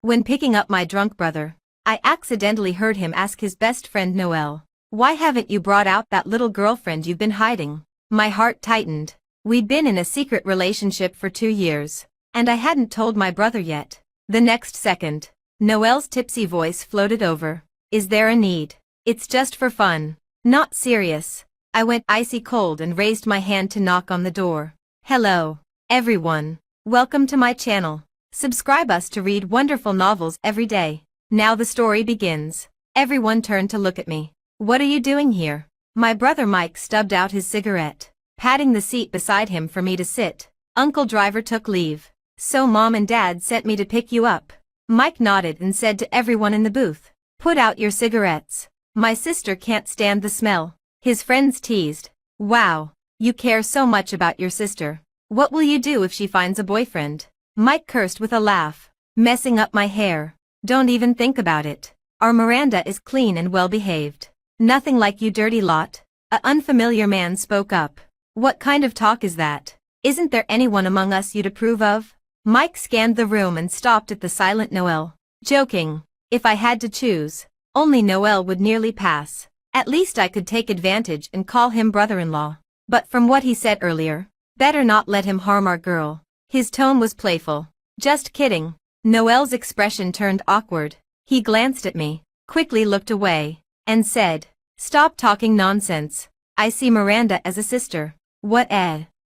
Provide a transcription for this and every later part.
When picking up my drunk brother, I accidentally heard him ask his best friend Noelle, "Why haven't you brought out that little girlfriend you've been hiding?" My heart tightened. We'd been in a secret relationship for 2 years, and I hadn't told my brother yet. The next second, Noelle's tipsy voice floated over. "Is there a need? It's just for fun. Not serious." I went icy cold and raised my hand to knock on the door. "Hello, everyone. Welcome to my channel. Subscribe us to read wonderful novels every day." Now the story begins. Everyone turned to look at me. "What are you doing here?" My brother Mike stubbed out his cigarette, patting the seat beside him for me to sit. "Uncle Driver took leave, so Mom and Dad sent me to pick you up." Mike nodded and said to everyone in the booth, "Put out your cigarettes. My sister can't stand the smell." His friends teased, "Wow, you care so much about your sister. What will you do if she finds a boyfriend?" Mike cursed with a laugh. "Messing up my hair. Don't even think about it. Our Miranda is clean and well-behaved." "Nothing like you dirty lot." A unfamiliar man spoke up. "What kind of talk is that? Isn't there anyone among us you'd approve of?" Mike scanned the room and stopped at the silent Noelle. "Joking. If I had to choose, only Noelle would nearly pass. At least I could take advantage and call him brother-in-law. But from what he said earlier, better not let him harm our girl." His tone was playful. "Just kidding." Noelle's expression turned awkward. He glanced at me, quickly looked away, and said, "Stop talking nonsense. I see Miranda as a sister." "What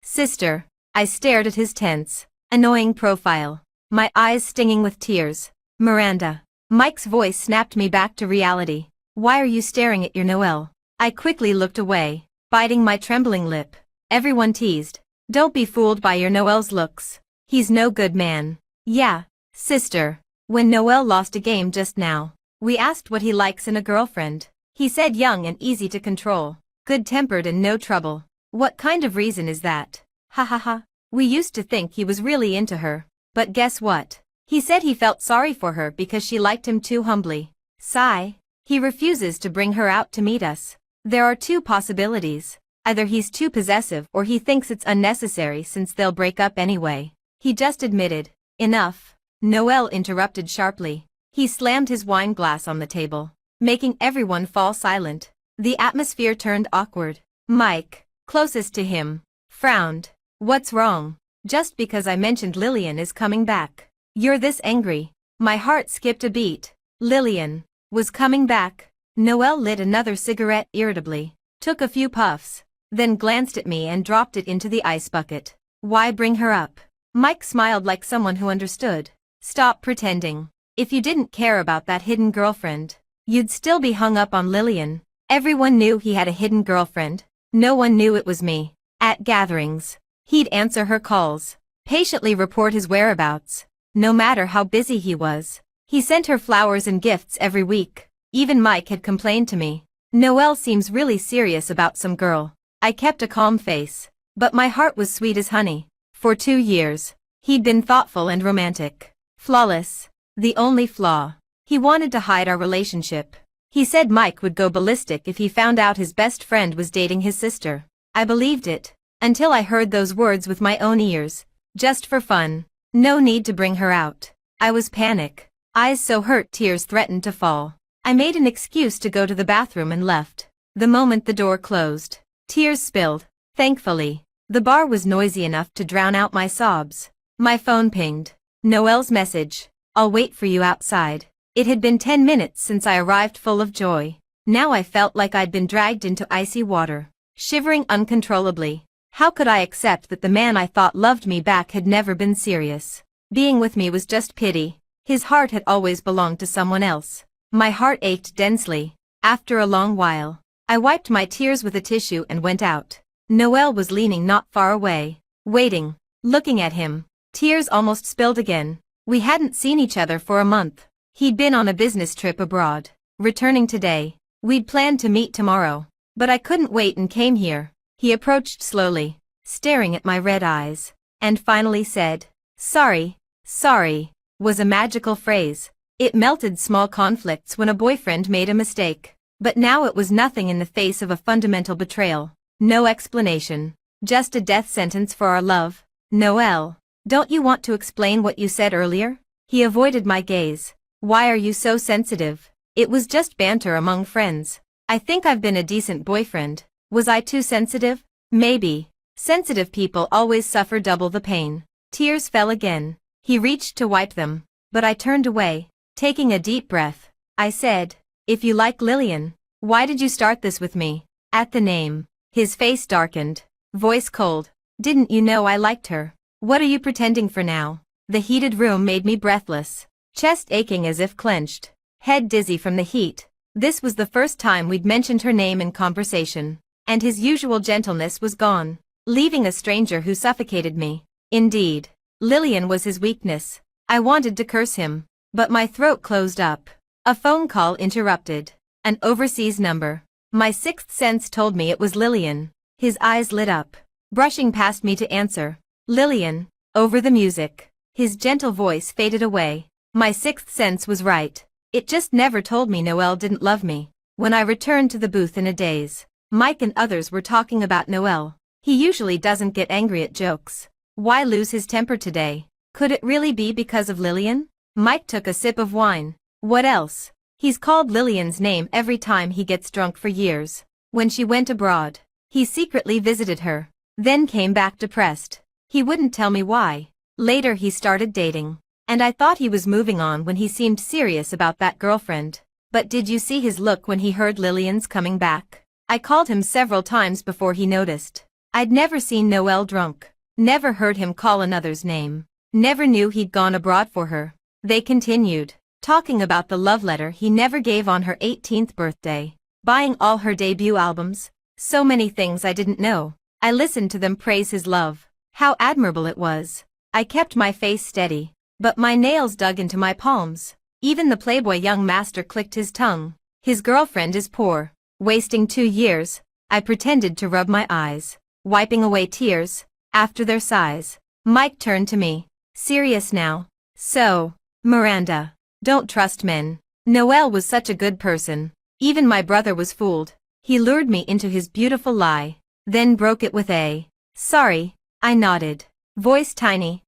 sister?" I stared at his tense, annoying profile, my eyes stinging with tears. "Miranda." Mike's voice snapped me back to reality. "Why are you staring at your Noelle?" I quickly looked away, biting my trembling lip. Everyone teased, "Don't be fooled by your Noelle's looks. He's no good man." "Yeah, sister." When Noelle lost a game just now, we asked what he likes in a girlfriend. He said young and easy to control, good-tempered and no trouble. "What kind of reason is that?" "Ha ha ha. We used to think he was really into her. But guess what? He said he felt sorry for her because she liked him too humbly. Sigh. He refuses to bring her out to meet us. There are 2 possibilities. Either he's too possessive or he thinks it's unnecessary since they'll break up anyway." He just admitted. "Enough." Noelle interrupted sharply. He slammed his wine glass on the table, making everyone fall silent. The atmosphere turned awkward. Mike, closest to him, frowned. "What's wrong?" "Just because I mentioned Lillian is coming back. You're this angry." My heart skipped a beat. Lillian was coming back. Noelle lit another cigarette irritably, took a few puffs, then glanced at me and dropped it into the ice bucket. "Why bring her up?" Mike smiled like someone who understood. "Stop pretending. If you didn't care about that hidden girlfriend, you'd still be hung up on Lillian." Everyone knew he had a hidden girlfriend. No one knew it was me. At gatherings, he'd answer her calls, patiently report his whereabouts, no matter how busy he was. He sent her flowers and gifts every week. Even Mike had complained to me, "Noelle seems really serious about some girl." I kept a calm face, but my heart was sweet as honey. For 2 years, he'd been thoughtful and romantic. Flawless. The only flaw. He wanted to hide our relationship. He said Mike would go ballistic if he found out his best friend was dating his sister. I believed it, until I heard those words with my own ears. Just for fun. No need to bring her out. I was panic. Eyes so hurt tears threatened to fall. I made an excuse to go to the bathroom and left. The moment the door closed, tears spilled. Thankfully, the bar was noisy enough to drown out my sobs. My phone pinged. Noelle's message. "I'll wait for you outside." It had been 10 minutes since I arrived full of joy. Now I felt like I'd been dragged into icy water, shivering uncontrollably. How could I accept that the man I thought loved me back had never been serious? Being with me was just pity. His heart had always belonged to someone else. My heart ached densely. After a long while, I wiped my tears with a tissue and went out. Noelle was leaning not far away, waiting, looking at him. Tears almost spilled again. We hadn't seen each other for a month. He'd been on a business trip abroad, returning today. We'd planned to meet tomorrow, but I couldn't wait and came here. He approached slowly, staring at my red eyes, and finally said, "Sorry, sorry," was a magical phrase. It melted small conflicts when a boyfriend made a mistake. But now it was nothing in the face of a fundamental betrayal. No explanation. Just a death sentence for our love. "Noelle, don't you want to explain what you said earlier?" He avoided my gaze. Why are you so sensitive? It was just banter among friends. I think I've been a decent boyfriend. Was I too sensitive? Maybe. Sensitive people always suffer double the pain. Tears fell again. He reached to wipe them, but I turned away. Taking a deep breath, I said, "If you like Lillian, why did you start this with me?" At the name, his face darkened, voice cold. "Didn't you know I liked her? What are you pretending for now?" The heated room made me breathless, chest aching as if clenched, head dizzy from the heat. This was the first time we'd mentioned her name in conversation, and his usual gentleness was gone, leaving a stranger who suffocated me. Indeed, Lillian was his weakness. I wanted to curse him, but my throat closed up. A phone call interrupted. An overseas number. My sixth sense told me it was Lillian. His eyes lit up, brushing past me to answer. "Lillian," over the music. His gentle voice faded away. My sixth sense was right. It just never told me Noel didn't love me. When I returned to the booth in a daze, Mike and others were talking about Noel. He usually doesn't get angry at jokes. Why lose his temper today? Could it really be because of Lillian? Mike took a sip of wine. What else? He's called Lillian's name every time he gets drunk for years. When she went abroad, he secretly visited her, then came back depressed. He wouldn't tell me why. Later he started dating, and I thought he was moving on when he seemed serious about that girlfriend. But did you see his look when he heard Lillian's coming back? I called him several times before he noticed. I'd never seen Noel drunk, never heard him call another's name, never knew he'd gone abroad for her. They continued, talking about the love letter he never gave on her 18th birthday, buying all her debut albums, so many things I didn't know. I listened to them praise his love, how admirable it was. I kept my face steady, but my nails dug into my palms. Even the playboy young master clicked his tongue. His girlfriend is poor, wasting 2 years. I pretended to rub my eyes, wiping away tears. After their sighs, Mike turned to me, serious now. "So, Miranda, don't trust men. Noel was such a good person. Even my brother was fooled. He lured me into his beautiful lie, then broke it with a sorry." I nodded, voice tiny.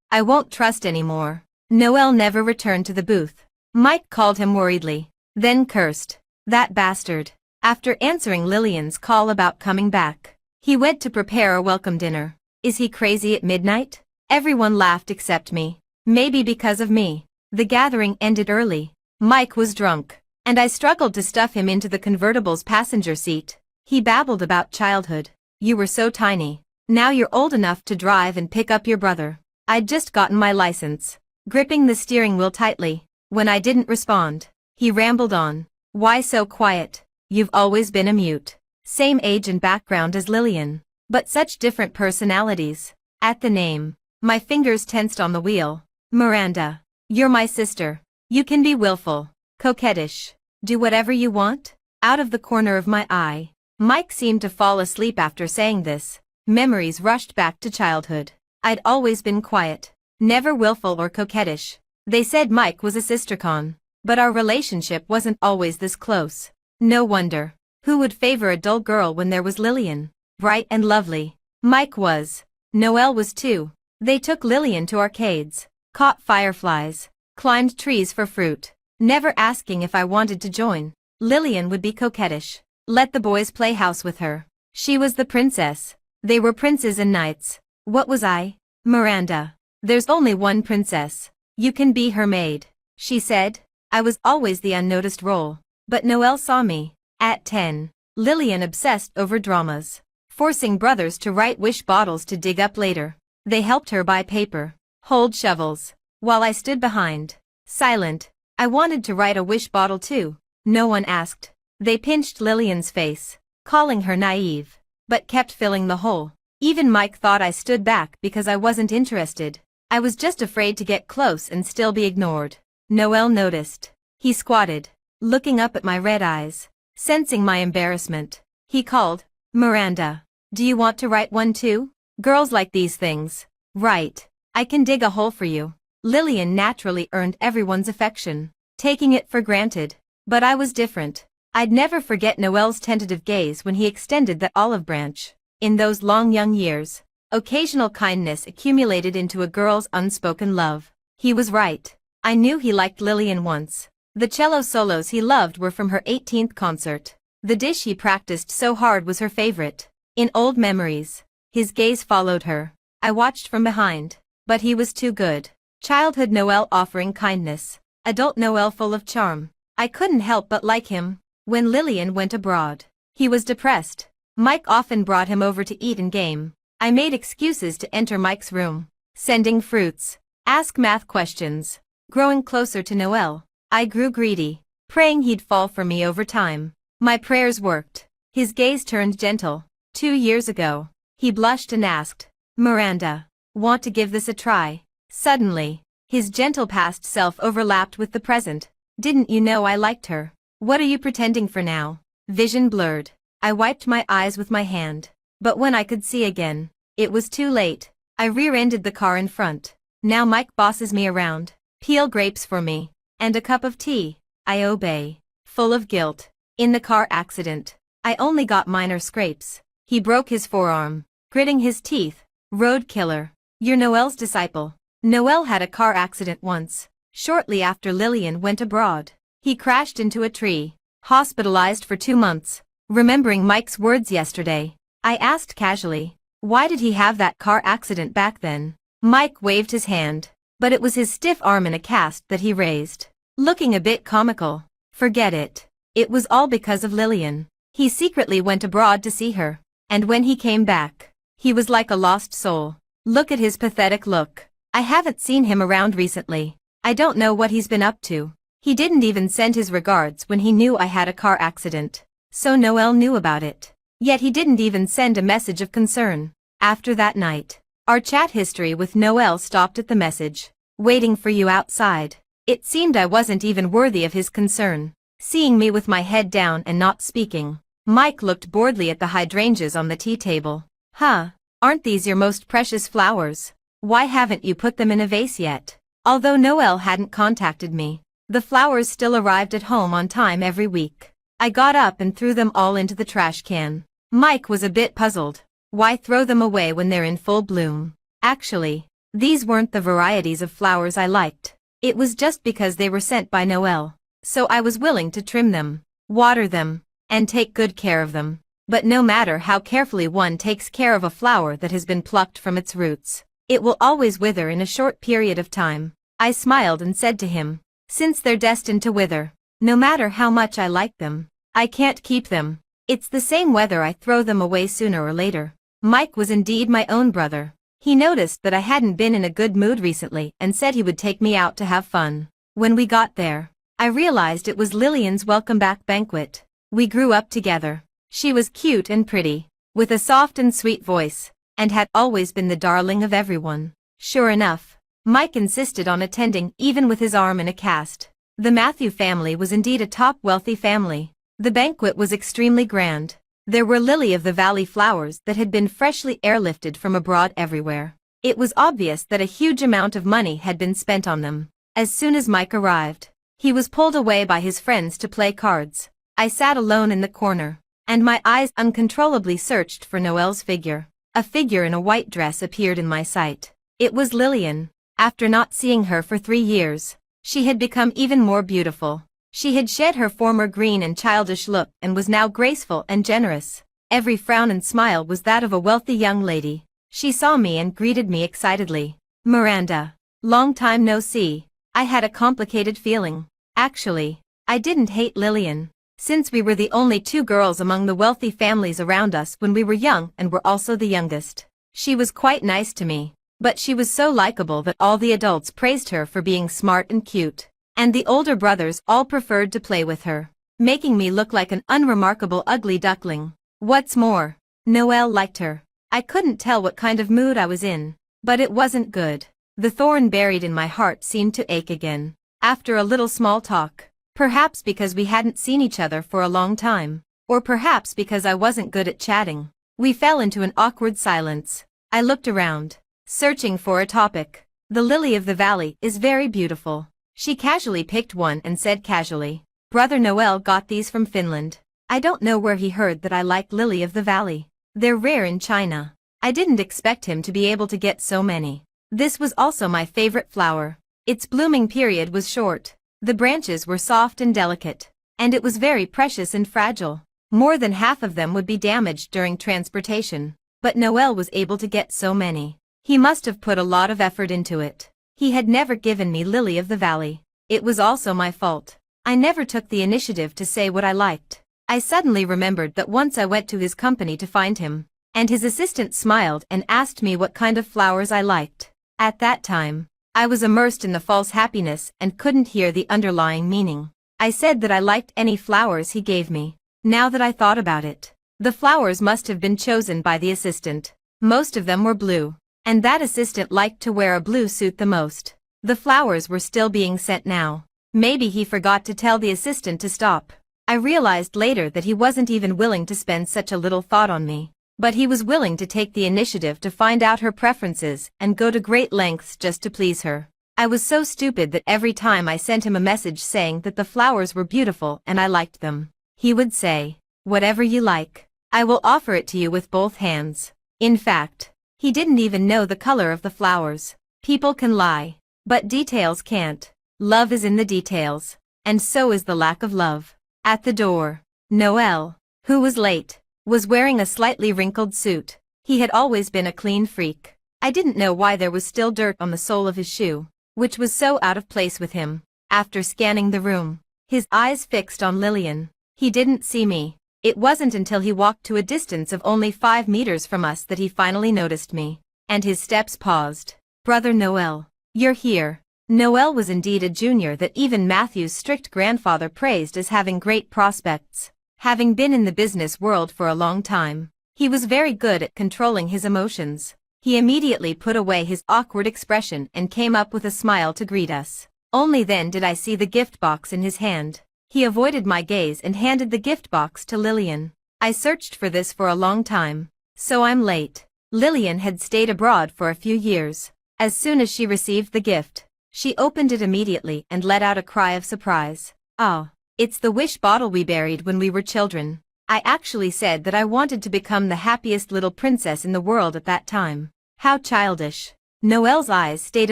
I won't trust anymore." Noel never returned to the booth. Mike called him worriedly, then cursed. That bastard. After answering Lillian's call about coming back, he went to prepare a welcome dinner. Is he crazy at midnight? Everyone laughed except me. Maybe because of me. The gathering ended early. Mike was drunk, and I struggled to stuff him into the convertible's passenger seat. He babbled about childhood. "You were so tiny. Now you're old enough to drive and pick up your brother." I'd just gotten my license, gripping the steering wheel tightly. When I didn't respond, he rambled on. "Why so quiet? You've always been a mute. Same age and background as Lillian, but such different personalities." At the name, my fingers tensed on the wheel. "Miranda, you're my sister. You can be willful, coquettish, do whatever you want." Out of the corner of my eye, Mike seemed to fall asleep after saying this. Memories rushed back to childhood. I'd always been quiet, never willful or coquettish. They said Mike was a sistercon, but our relationship wasn't always this close. No wonder. Who would favor a dull girl when there was Lillian, bright and lovely? Mike was. Noel was too. They took Lillian to arcades, caught fireflies, climbed trees for fruit, never asking if I wanted to join. Lillian would be coquettish, let the boys play house with her. She was the princess. They were princes and knights. What was I? "Miranda, there's only one princess. You can be her maid," she said. I was always the unnoticed role, but Noel saw me. At 10, Lillian obsessed over dramas, forcing brothers to write wish bottles to dig up later. They helped her buy paper, hold shovels, while I stood behind, silent. I wanted to write a wish bottle too. No one asked. They pinched Lillian's face, calling her naive, but kept filling the hole. Even Mike thought I stood back because I wasn't interested. I was just afraid to get close and still be ignored. Noel noticed. He squatted, looking up at my red eyes, sensing my embarrassment. He called, "Miranda, do you want to write one too? Girls like these things. Right. I can dig a hole for you." Lillian naturally earned everyone's affection, taking it for granted. But I was different. I'd never forget Noel's tentative gaze when he extended that olive branch. In those long young years, occasional kindness accumulated into a girl's unspoken love. He was right. I knew he liked Lillian once. The cello solos he loved were from her 18th concert. The dish he practiced so hard was her favorite. In old memories, his gaze followed her. I watched from behind. But he was too good. Childhood Noel offering kindness. Adult Noel full of charm. I couldn't help but like him. When Lillian went abroad, he was depressed. Mike often brought him over to eat and game. I made excuses to enter Mike's room. Sending fruits. Ask math questions. Growing closer to Noel, I grew greedy, praying he'd fall for me over time. My prayers worked. His gaze turned gentle. 2 years ago, he blushed and asked, "Miranda, want to give this a try?" Suddenly, his gentle past self overlapped with the present. "Didn't you know I liked her? What are you pretending for now?" Vision blurred. I wiped my eyes with my hand. But when I could see again, it was too late. I rear-ended the car in front. Now Mike bosses me around. Peel grapes for me. And a cup of tea. I obey. Full of guilt. In the car accident, I only got minor scrapes. He broke his forearm. Gritting his teeth. Road killer. You're Noel's disciple. Noel had a car accident once. Shortly after Lillian went abroad. He crashed into a tree. Hospitalized for 2 months. Remembering Mike's words yesterday, I asked casually, why did he have that car accident back then? Mike waved his hand, but it was his stiff arm in a cast that he raised, looking a bit comical. Forget it. It was all because of Lillian. He secretly went abroad to see her, and when he came back, he was like a lost soul. Look at his pathetic look. I haven't seen him around recently. I don't know what he's been up to. He didn't even send his regards when he knew I had a car accident. So Noel knew about it. Yet he didn't even send a message of concern. After that night, our chat history with Noel stopped at the message, "Waiting for you outside." It seemed I wasn't even worthy of his concern. Seeing me with my head down and not speaking, Mike looked boredly at the hydrangeas on the tea table. "Huh, aren't these your most precious flowers? Why haven't you put them in a vase yet?" Although Noel hadn't contacted me, the flowers still arrived at home on time every week. I got up and threw them all into the trash can. Mike was a bit puzzled. Why throw them away when they're in full bloom? Actually, these weren't the varieties of flowers I liked. It was just because they were sent by Noel. So I was willing to trim them, water them, and take good care of them. But no matter how carefully one takes care of a flower that has been plucked from its roots, it will always wither in a short period of time. I smiled and said to him, since they're destined to wither, no matter how much I like them, I can't keep them. It's the same whether I throw them away sooner or later. Mike was indeed my own brother. He noticed that I hadn't been in a good mood recently and said he would take me out to have fun. When we got there, I realized it was Lillian's welcome back banquet. We grew up together. She was cute and pretty, with a soft and sweet voice, and had always been the darling of everyone. Sure enough, Mike insisted on attending even with his arm in a cast. The Matthew family was indeed a top wealthy family. The banquet was extremely grand. There were lily-of-the-valley flowers that had been freshly airlifted from abroad everywhere. It was obvious that a huge amount of money had been spent on them. As soon as Mike arrived, he was pulled away by his friends to play cards. I sat alone in the corner, and my eyes uncontrollably searched for Noel's figure. A figure in a white dress appeared in my sight. It was Lillian. After not seeing her for 3 years, she had become even more beautiful. She had shed her former green and childish look and was now graceful and generous. Every frown and smile was that of a wealthy young lady. She saw me and greeted me excitedly. "Miranda, long time no see." I had a complicated feeling. Actually, I didn't hate Lillian, since we were the only 2 girls among the wealthy families around us when we were young and were also the youngest. She was quite nice to me, but she was so likable that all the adults praised her for being smart and cute. And the older brothers all preferred to play with her, making me look like an unremarkable ugly duckling. What's more, Noel liked her. I couldn't tell what kind of mood I was in, but it wasn't good. The thorn buried in my heart seemed to ache again. After a little small talk, perhaps because we hadn't seen each other for a long time, or perhaps because I wasn't good at chatting, we fell into an awkward silence. I looked around, searching for a topic. "The lily of the valley is very beautiful." She casually picked one and said casually, "Brother Noel got these from Finland." I don't know where he heard that I like lily of the valley. They're rare in China. I didn't expect him to be able to get so many. This was also my favorite flower. Its blooming period was short. The branches were soft and delicate, and it was very precious and fragile. More than half of them would be damaged during transportation. But Noel was able to get so many. He must have put a lot of effort into it. He had never given me Lily of the Valley. It was also my fault. I never took the initiative to say what I liked. I suddenly remembered that once I went to his company to find him, and his assistant smiled and asked me what kind of flowers I liked. At that time, I was immersed in the false happiness and couldn't hear the underlying meaning. I said that I liked any flowers he gave me. Now that I thought about it, the flowers must have been chosen by the assistant. Most of them were blue, and that assistant liked to wear a blue suit the most. The flowers were still being sent now. Maybe he forgot to tell the assistant to stop. I realized later that he wasn't even willing to spend such a little thought on me. But he was willing to take the initiative to find out her preferences and go to great lengths just to please her. I was so stupid that every time I sent him a message saying that the flowers were beautiful and I liked them, he would say, "Whatever you like. I will offer it to you with both hands." In fact, he didn't even know the color of the flowers. People can lie, but details can't. Love is in the details, and so is the lack of love. At the door, Noel, who was late, was wearing a slightly wrinkled suit. He had always been a clean freak. I didn't know why there was still dirt on the sole of his shoe, which was so out of place with him. After scanning the room, his eyes fixed on Lillian. He didn't see me. It wasn't until he walked to a distance of only 5 meters from us that he finally noticed me, and his steps paused. "Brother Noel, you're here." Noel was indeed a junior that even Matthew's strict grandfather praised as having great prospects. Having been in the business world for a long time, he was very good at controlling his emotions. He immediately put away his awkward expression and came up with a smile to greet us. Only then did I see the gift box in his hand. He avoided my gaze and handed the gift box to Lillian. "I searched for this for a long time, so I'm late." Lillian had stayed abroad for a few years. As soon as she received the gift, she opened it immediately and let out a cry of surprise. "Oh, it's the wish bottle we buried when we were children." I actually said that I wanted to become the happiest little princess in the world at that time. How childish. Noelle's eyes stayed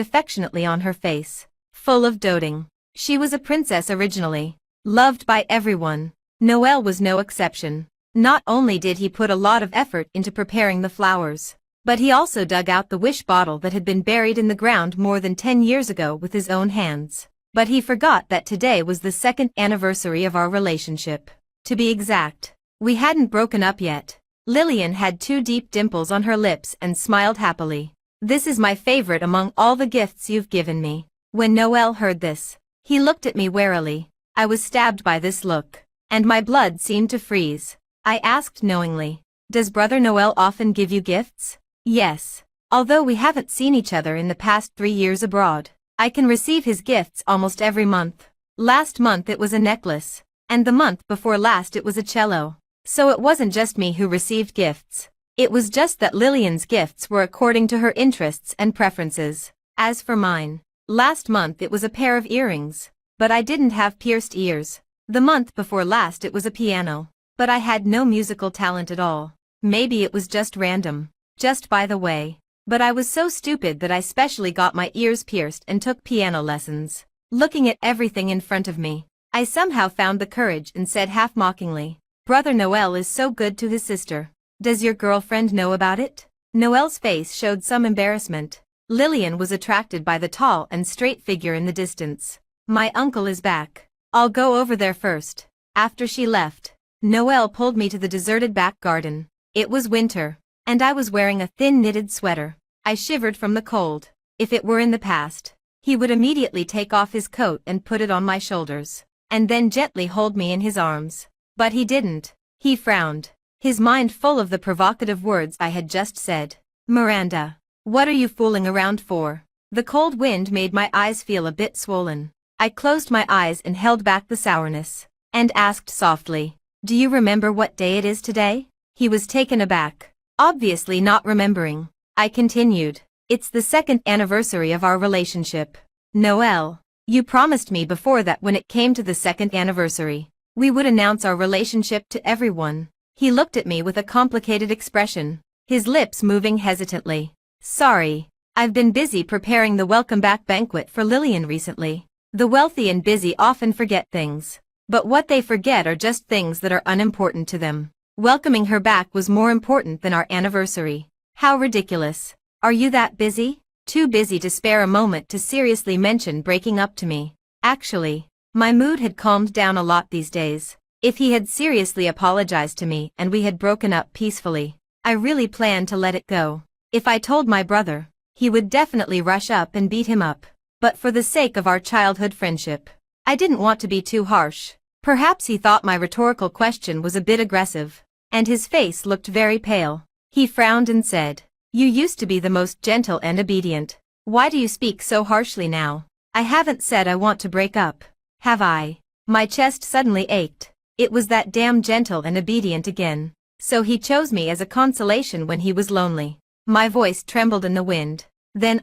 affectionately on her face, full of doting. She was a princess originally, loved by everyone. Noel was no exception. Not only did he put a lot of effort into preparing the flowers, but he also dug out the wish bottle that had been buried in the ground more than 10 years ago with his own hands. But he forgot that today was the 2nd anniversary of our relationship. To be exact, we hadn't broken up yet. Lillian had 2 deep dimples on her lips and smiled happily. "This is my favorite among all the gifts you've given me." When Noel heard this, he looked at me warily. I was stabbed by this look, and my blood seemed to freeze. I asked knowingly, "Does Brother Noel often give you gifts?" "Yes. Although we haven't seen each other in the past 3 years abroad, I can receive his gifts almost every month. Last month it was a necklace, and the month before last it was a cello. So it wasn't just me who received gifts. It was just that Lillian's gifts were according to her interests and preferences. As for mine, last month it was a pair of earrings, but I didn't have pierced ears. The month before last it was a piano, but I had no musical talent at all. Maybe it was just random. Just by the way, but I was so stupid that I specially got my ears pierced and took piano lessons. Looking at everything in front of me, I somehow found the courage and said half mockingly, "Brother Noel is so good to his sister. Does your girlfriend know about it?" Noel's face showed some embarrassment. Lillian was attracted by the tall and straight figure in the distance. "My uncle is back. I'll go over there first." After she left, Noel pulled me to the deserted back garden. It was winter, and I was wearing a thin knitted sweater. I shivered from the cold. If it were in the past, he would immediately take off his coat and put it on my shoulders, and then gently hold me in his arms. But he didn't. He frowned, his mind full of the provocative words I had just said. "Miranda, what are you fooling around for?" The cold wind made my eyes feel a bit swollen. I closed my eyes and held back the sourness, and asked softly, "Do you remember what day it is today?" He was taken aback, obviously not remembering. I continued, "It's the 2nd anniversary of our relationship. Noel, you promised me before that when it came to the 2nd anniversary, we would announce our relationship to everyone." He looked at me with a complicated expression, his lips moving hesitantly. "Sorry, I've been busy preparing the welcome back banquet for Lillian recently. The wealthy and busy often forget things. But what they forget are just things that are unimportant to them. Welcoming her back was more important than our anniversary. How ridiculous. Are you that busy? Too busy to spare a moment to seriously mention breaking up to me. Actually, my mood had calmed down a lot these days. If he had seriously apologized to me and we had broken up peacefully, I really planned to let it go. If I told my brother, he would definitely rush up and beat him up. But for the sake of our childhood friendship, I didn't want to be too harsh. Perhaps he thought my rhetorical question was a bit aggressive, and his face looked very pale. He frowned and said, "You used to be the most gentle and obedient. Why do you speak so harshly now? I haven't said I want to break up, have I?" My chest suddenly ached. It was that damn gentle and obedient again. So he chose me as a consolation when he was lonely. My voice trembled in the wind. Then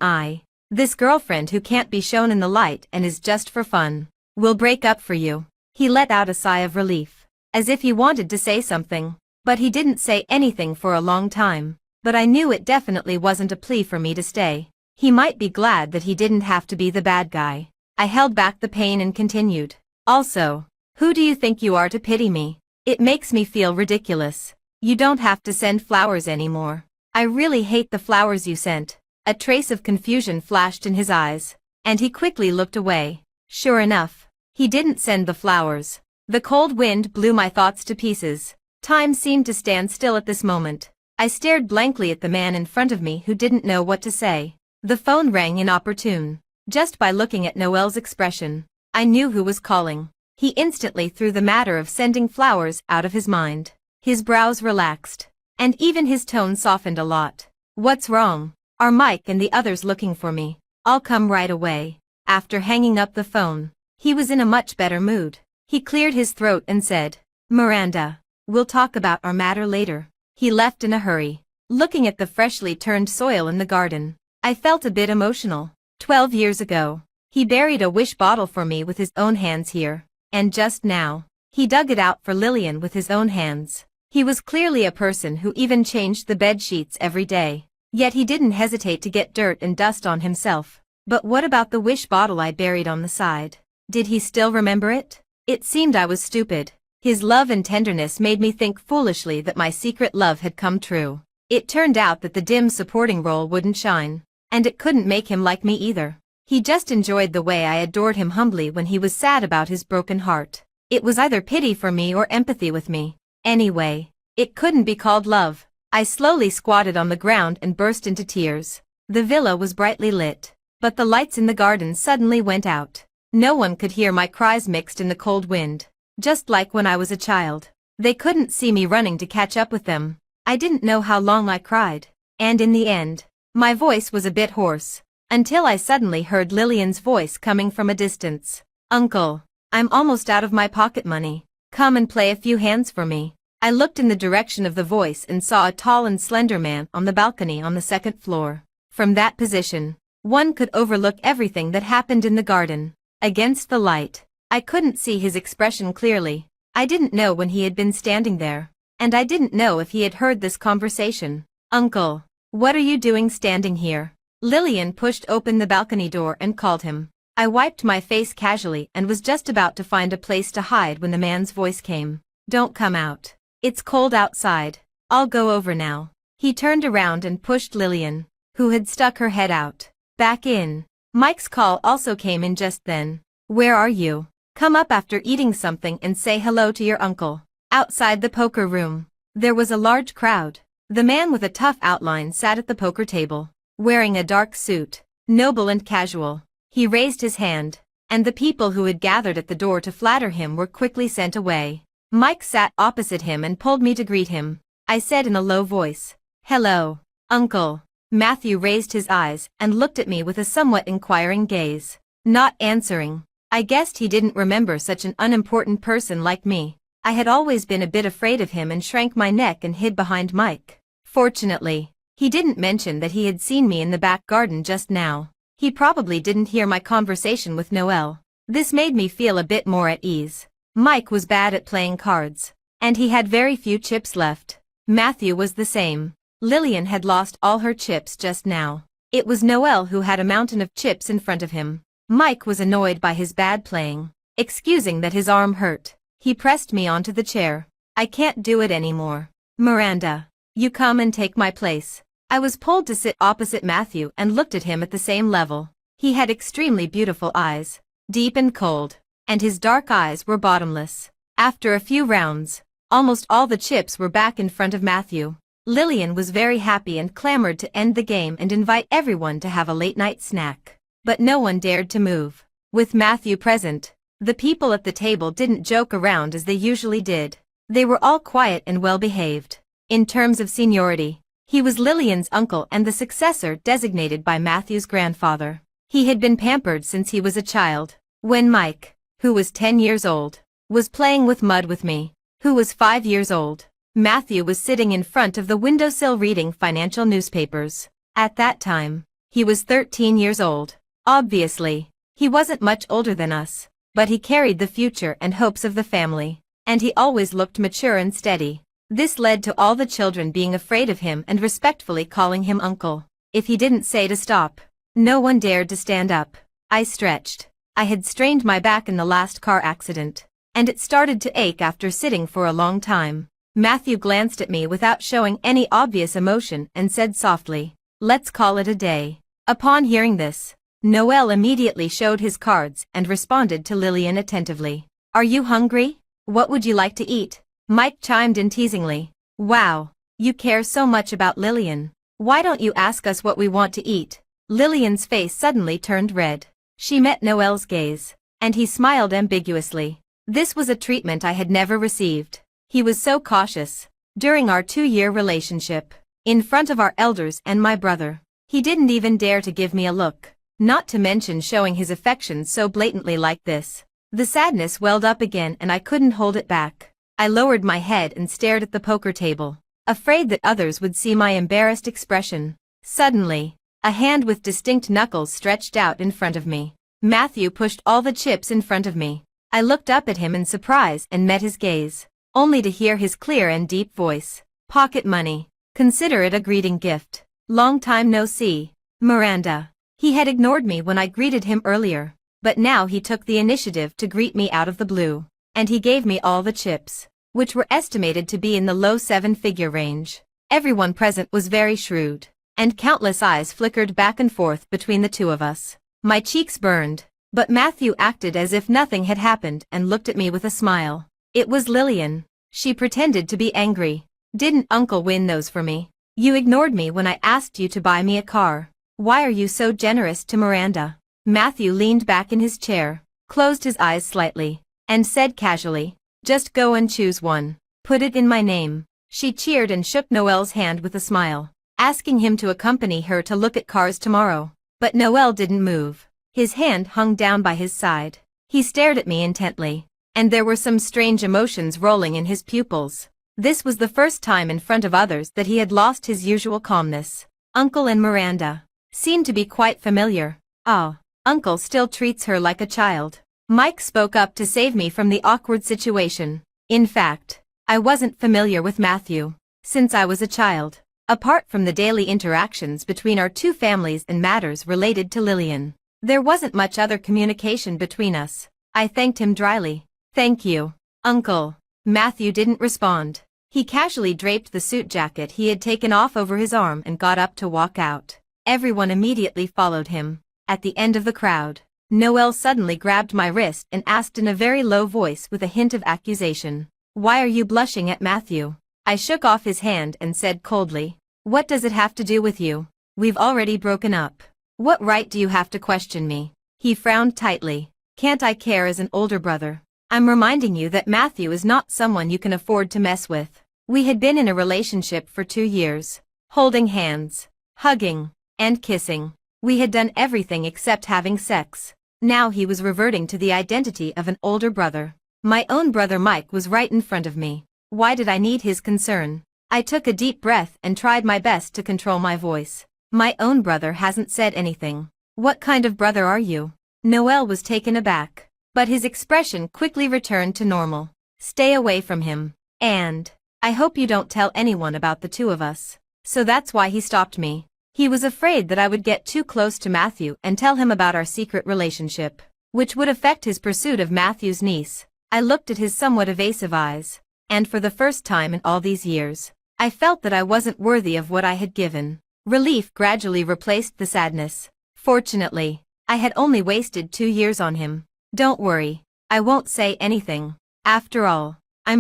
this girlfriend who can't be shown in the light and is just for fun, will break up for you. He let out a sigh of relief, as if he wanted to say something, but he didn't say anything for a long time. But I knew it definitely wasn't a plea for me to stay. He might be glad that he didn't have to be the bad guy. I held back the pain and continued. Also, who do you think you are to pity me? It makes me feel ridiculous. You don't have to send flowers anymore. I really hate the flowers you sent. A trace of confusion flashed in his eyes, and he quickly looked away. Sure enough, he didn't send the flowers. The cold wind blew my thoughts to pieces. Time seemed to stand still at this moment. I stared blankly at the man in front of me who didn't know what to say. The phone rang inopportune. Just by looking at Noel's expression, I knew who was calling. He instantly threw the matter of sending flowers out of his mind. His brows relaxed, and even his tone softened a lot. "What's wrong? Are Mike and the others looking for me? I'll come right away." After hanging up the phone, he was in a much better mood. He cleared his throat and said, "Miranda, we'll talk about our matter later." He left in a hurry, looking at the freshly turned soil in the garden. I felt a bit emotional. 12 years ago, he buried a wish bottle for me with his own hands here, and just now, he dug it out for Lillian with his own hands. He was clearly a person who even changed the bed sheets every day, yet he didn't hesitate to get dirt and dust on himself. But what about the wish bottle I buried on the side? Did he still remember it? It seemed I was stupid. His love and tenderness made me think foolishly that my secret love had come true. It turned out that the dim supporting role wouldn't shine, and it couldn't make him like me either. He just enjoyed the way I adored him humbly when he was sad about his broken heart. It was either pity for me or empathy with me. Anyway, it couldn't be called love. I slowly squatted on the ground and burst into tears. The villa was brightly lit, but the lights in the garden suddenly went out. No one could hear my cries mixed in the cold wind. Just like when I was a child. They couldn't see me running to catch up with them. I didn't know how long I cried. And in the end, my voice was a bit hoarse, until I suddenly heard Lillian's voice coming from a distance. "Uncle, I'm almost out of my pocket money. Come and play a few hands for me." I looked in the direction of the voice and saw a tall and slender man on the balcony on the second floor. From that position, one could overlook everything that happened in the garden. Against the light, I couldn't see his expression clearly. I didn't know when he had been standing there, and I didn't know if he had heard this conversation. "Uncle, what are you doing standing here?" Lillian pushed open the balcony door and called him. I wiped my face casually and was just about to find a place to hide when the man's voice came. "Don't come out. It's cold outside. I'll go over now." He turned around and pushed Lillian, who had stuck her head out, back in. Mike's call also came in just then. "Where are you? Come up after eating something and say hello to your uncle." Outside the poker room, there was a large crowd. The man with a tough outline sat at the poker table, wearing a dark suit, noble and casual. He raised his hand, and the people who had gathered at the door to flatter him were quickly sent away. Mike sat opposite him and pulled me to greet him. I said in a low voice, "Hello, Uncle." Matthew raised his eyes and looked at me with a somewhat inquiring gaze. Not answering, I guessed he didn't remember such an unimportant person like me. I had always been a bit afraid of him and shrank my neck and hid behind Mike. Fortunately, he didn't mention that he had seen me in the back garden just now. He probably didn't hear my conversation with Noel. This made me feel a bit more at ease. Mike was bad at playing cards, and he had very few chips left. Matthew was the same. Lillian had lost all her chips just now. It was Noel who had a mountain of chips in front of him. Mike was annoyed by his bad playing. Excusing that his arm hurt, he pressed me onto the chair. I can't do it anymore. Miranda, you come and take my place. I was pulled to sit opposite Matthew and looked at him at the same level. He had extremely beautiful eyes, deep and cold, and his dark eyes were bottomless. After a few rounds, almost all the chips were back in front of Matthew. Lillian was very happy and clamored to end the game and invite everyone to have a late-night snack. But no one dared to move. With Matthew present, the people at the table didn't joke around as they usually did. They were all quiet and well-behaved. In terms of seniority, he was Lillian's uncle and the successor designated by Matthew's grandfather. He had been pampered since he was a child. When Mike, who was 10 years old, was playing with mud with me, who was 5 years old, Matthew was sitting in front of the windowsill reading financial newspapers. At that time, he was 13 years old. Obviously, he wasn't much older than us, but he carried the future and hopes of the family, and he always looked mature and steady. This led to all the children being afraid of him and respectfully calling him uncle. If he didn't say to stop, no one dared to stand up. I stretched. I had strained my back in the last car accident, and it started to ache after sitting for a long time. Matthew glanced at me without showing any obvious emotion and said softly, "Let's call it a day." Upon hearing this, Noel immediately showed his cards and responded to Lillian attentively. "Are you hungry? What would you like to eat?" Mike chimed in teasingly. "Wow, you care so much about Lillian. Why don't you ask us what we want to eat?" Lillian's face suddenly turned red. She met Noel's gaze, and he smiled ambiguously. This was a treatment I had never received. He was so cautious. During our 2-year relationship, in front of our elders and my brother, he didn't even dare to give me a look, not to mention showing his affection so blatantly like this. The sadness welled up again and I couldn't hold it back. I lowered my head and stared at the poker table, afraid that others would see my embarrassed expression. Suddenly, a hand with distinct knuckles stretched out in front of me. Matthew pushed all the chips in front of me. I looked up at him in surprise and met his gaze, only to hear his clear and deep voice. "Pocket money. Consider it a greeting gift. Long time no see, Miranda." He had ignored me when I greeted him earlier, but now he took the initiative to greet me out of the blue, and he gave me all the chips, which were estimated to be in the low 7-figure range. Everyone present was very shrewd, and countless eyes flickered back and forth between the two of us. My cheeks burned, but Matthew acted as if nothing had happened and looked at me with a smile. It was Lillian. She pretended to be angry. "Didn't Uncle win those for me? You ignored me when I asked you to buy me a car. Why are you so generous to Miranda?" Matthew leaned back in his chair, closed his eyes slightly, and said casually, "Just go and choose one. Put it in my name." She cheered and shook Noel's hand with a smile, asking him to accompany her to look at cars tomorrow. But Noel didn't move. His hand hung down by his side. He stared at me intently, and there were some strange emotions rolling in his pupils. This was the first time in front of others that he had lost his usual calmness. Uncle and Miranda seemed to be quite familiar. "Oh, Uncle still treats her like a child." Mike spoke up to save me from the awkward situation. In fact, I wasn't familiar with Matthew since I was a child. Apart from the daily interactions between our two families and matters related to Lillian, there wasn't much other communication between us. I thanked him dryly. "Thank you, Uncle." Matthew didn't respond. He casually draped the suit jacket he had taken off over his arm and got up to walk out. Everyone immediately followed him. At the end of the crowd, Noel suddenly grabbed my wrist and asked in a very low voice with a hint of accusation, "Why are you blushing at Matthew?" I shook off his hand and said coldly, "What does it have to do with you? We've already broken up. What right do you have to question me?" He frowned tightly. "Can't I care as an older brother? I'm reminding you that Matthew is not someone you can afford to mess with." We had been in a relationship for 2 years, holding hands, hugging, and kissing. We had done everything except having sex. Now he was reverting to the identity of an older brother. My own brother Mike was right in front of me. Why did I need his concern? I took a deep breath and tried my best to control my voice. "My own brother hasn't said anything." "What kind of brother are you?" Noel was taken aback, but his expression quickly returned to normal. "Stay away from him. And I hope you don't tell anyone about the two of us." So that's why he stopped me. He was afraid that I would get too close to Matthew and tell him about our secret relationship, which would affect his pursuit of Matthew's niece. I looked at his somewhat evasive eyes, and for the first time in all these years, I felt that I wasn't worthy of what I had given. Relief gradually replaced the sadness. Fortunately, I had only wasted 2 years on him. Don't worry, I won't say anything. After all, I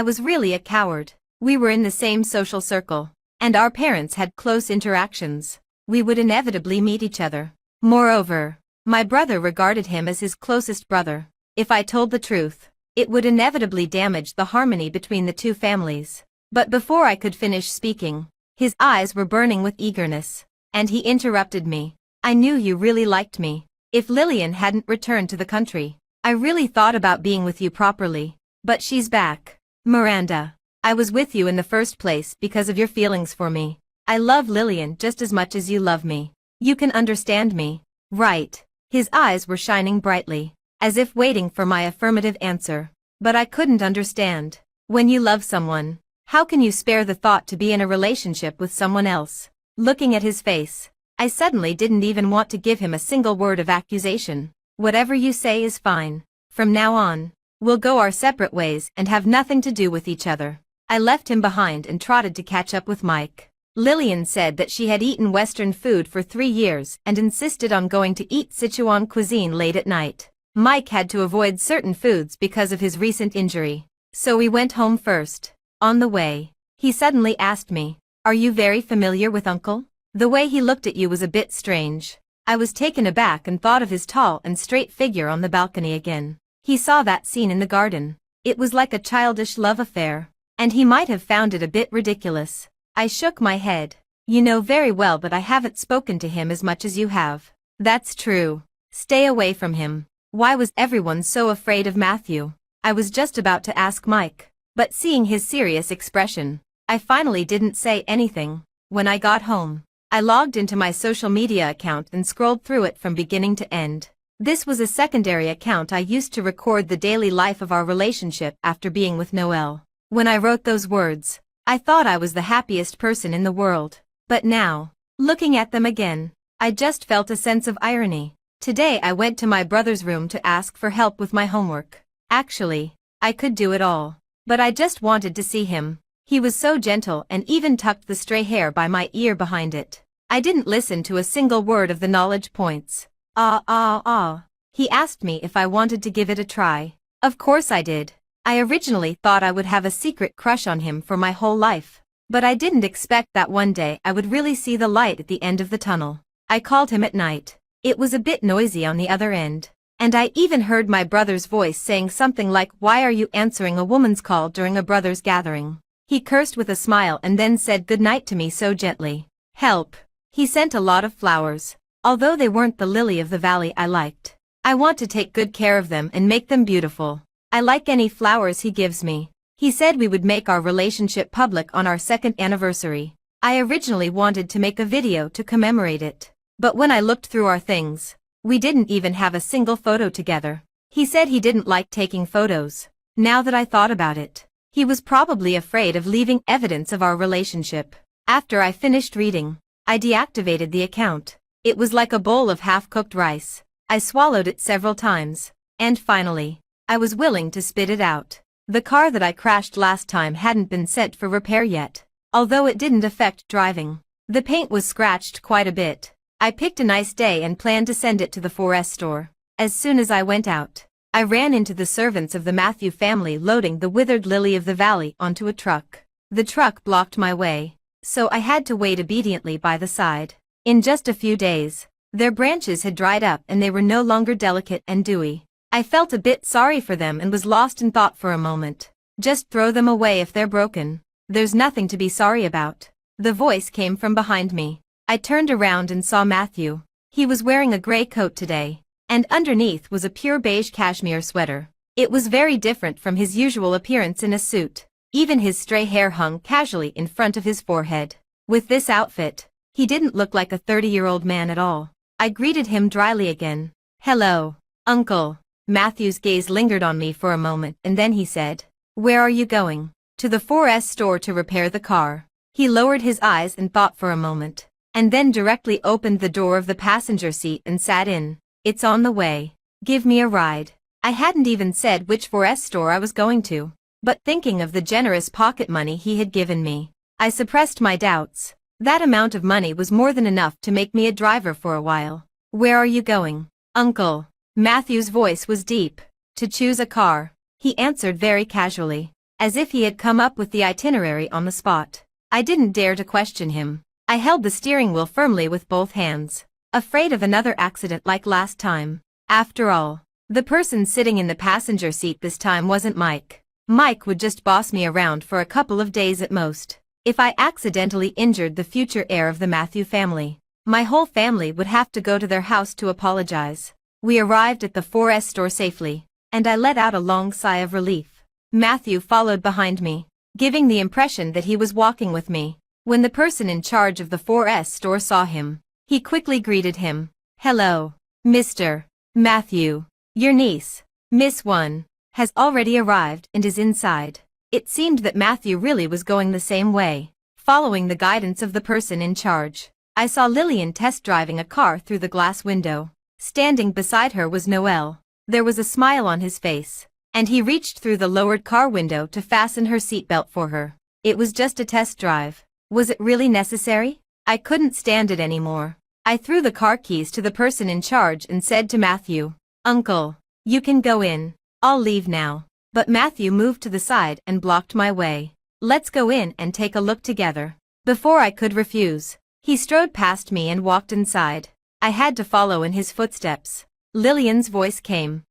was really a coward. We were in the same social circle, and our parents had close interactions. We would inevitably meet each other. Moreover, my brother regarded him as his closest brother. If I told the truth, it would inevitably damage the harmony between the two families. But before I could finish speaking, his eyes were burning with eagerness, and he interrupted me. I knew you really liked me. If Lillian hadn't returned to the country, I really thought about being with you properly. But she's back. Miranda, I was with you in the first place because of your feelings for me. I love Lillian just as much as you love me. You can understand me, right? His eyes were shining brightly, as if waiting for my affirmative answer. But I couldn't understand. When you love someone, how can you spare the thought to be in a relationship with someone else? Looking at his face, I suddenly didn't even want to give him a single word of accusation. Whatever you say is fine. From now on, we'll go our separate ways and have nothing to do with each other. I left him behind and trotted to catch up with Mike. Lillian said that she had eaten Western food for 3 years and insisted on going to eat Sichuan cuisine late at night. Mike had to avoid certain foods because of his recent injury, so we went home first. On the way, he suddenly asked me, "Are you very familiar with Uncle? The way he looked at you was a bit strange." I was taken aback and thought of his tall and straight figure on the balcony again. He saw that scene in the garden. It was like a childish love affair, and he might have found it a bit ridiculous. I shook my head. You know very well that I haven't spoken to him as much as you have. That's true. Stay away from him. Why was everyone so afraid of Matthew? I was just about to ask Mike, but seeing his serious expression, I finally didn't say anything. When I got home, I logged into my social media account and scrolled through it from beginning to end. This was a secondary account I used to record the daily life of our relationship after being with Noel. When I wrote those words, I thought I was the happiest person in the world. But now, looking at them again, I just felt a sense of irony. Today I went to my brother's room to ask for help with my homework. Actually, I could do it all. But I just wanted to see him. He was so gentle and even tucked the stray hair by my ear behind it. I didn't listen to a single word of the knowledge points. He asked me if I wanted to give it a try. Of course I did. I originally thought I would have a secret crush on him for my whole life. But I didn't expect that one day I would really see the light at the end of the tunnel. I called him at night. It was a bit noisy on the other end, and I even heard my brother's voice saying something like, "Why are you answering a woman's call during a brother's gathering?" He cursed with a smile and then said goodnight to me so gently. Help. He sent a lot of flowers, although they weren't the lily of the valley I liked. I want to take good care of them and make them beautiful. I like any flowers he gives me. He said we would make our relationship public on our 2nd anniversary. I originally wanted to make a video to commemorate it. But when I looked through our things, we didn't even have a single photo together. He said he didn't like taking photos. Now that I thought about it, he was probably afraid of leaving evidence of our relationship. After I finished reading, I deactivated the account. It was like a bowl of half-cooked rice. I swallowed it several times, and finally, I was willing to spit it out. The car that I crashed last time hadn't been sent for repair yet, although it didn't affect driving. The paint was scratched quite a bit. I picked a nice day and planned to send it to the purest store. As soon as I went out, I ran into the servants of the Matthew family loading the withered lily of the valley onto a truck. The truck blocked my way, so I had to wait obediently by the side. In just a few days, their branches had dried up and they were no longer delicate and dewy. I felt a bit sorry for them and was lost in thought for a moment. Just throw them away if they're broken. There's nothing to be sorry about. The voice came from behind me. I turned around and saw Matthew. He was wearing a gray coat today, and underneath was a pure beige cashmere sweater. It was very different from his usual appearance in a suit. Even his stray hair hung casually in front of his forehead. With this outfit, he didn't look like a 30-year-old man at all. I greeted him dryly again. Hello, Uncle. Matthew's gaze lingered on me for a moment and then he said, Where are you going? To the purest store to repair the car. He lowered his eyes and thought for a moment, and then directly opened the door of the passenger seat and sat in. It's on the way. Give me a ride. I hadn't even said which purest store I was going to, but thinking of the generous pocket money he had given me, I suppressed my doubts. That amount of money was more than enough to make me a driver for a while. Where are you going, Uncle? Matthew's voice was deep. To choose a car, he answered very casually, as if he had come up with the itinerary on the spot. I didn't dare to question him. I held the steering wheel firmly with both hands, afraid of another accident like last time. After all, the person sitting in the passenger seat this time wasn't Mike. Mike would just boss me around for a couple of days at most. If I accidentally injured the future heir of the Matthew family, my whole family would have to go to their house to apologize. We arrived at the purest store safely, and I let out a long sigh of relief. Matthew followed behind me, giving the impression that he was walking with me. When the person in charge of the purest store saw him, he quickly greeted him. Hello, Mr. Matthew. Your niece, Miss One, has already arrived and is inside. It seemed that Matthew really was going the same way, following the guidance of the person in charge. I saw Lillian test driving a car through the glass window. Standing beside her was Noel. There was a smile on his face, and he reached through the lowered car window to fasten her seatbelt for her. It was just a test drive. Was it really necessary? I couldn't stand it anymore. I threw the car keys to the person in charge and said to Matthew, Uncle, you can go in. I'll leave now. But Matthew moved to the side and blocked my way. Let's go in and take a look together. Before I could refuse, he strode past me and walked inside. I had to follow in his footsteps. Lillian's voice came.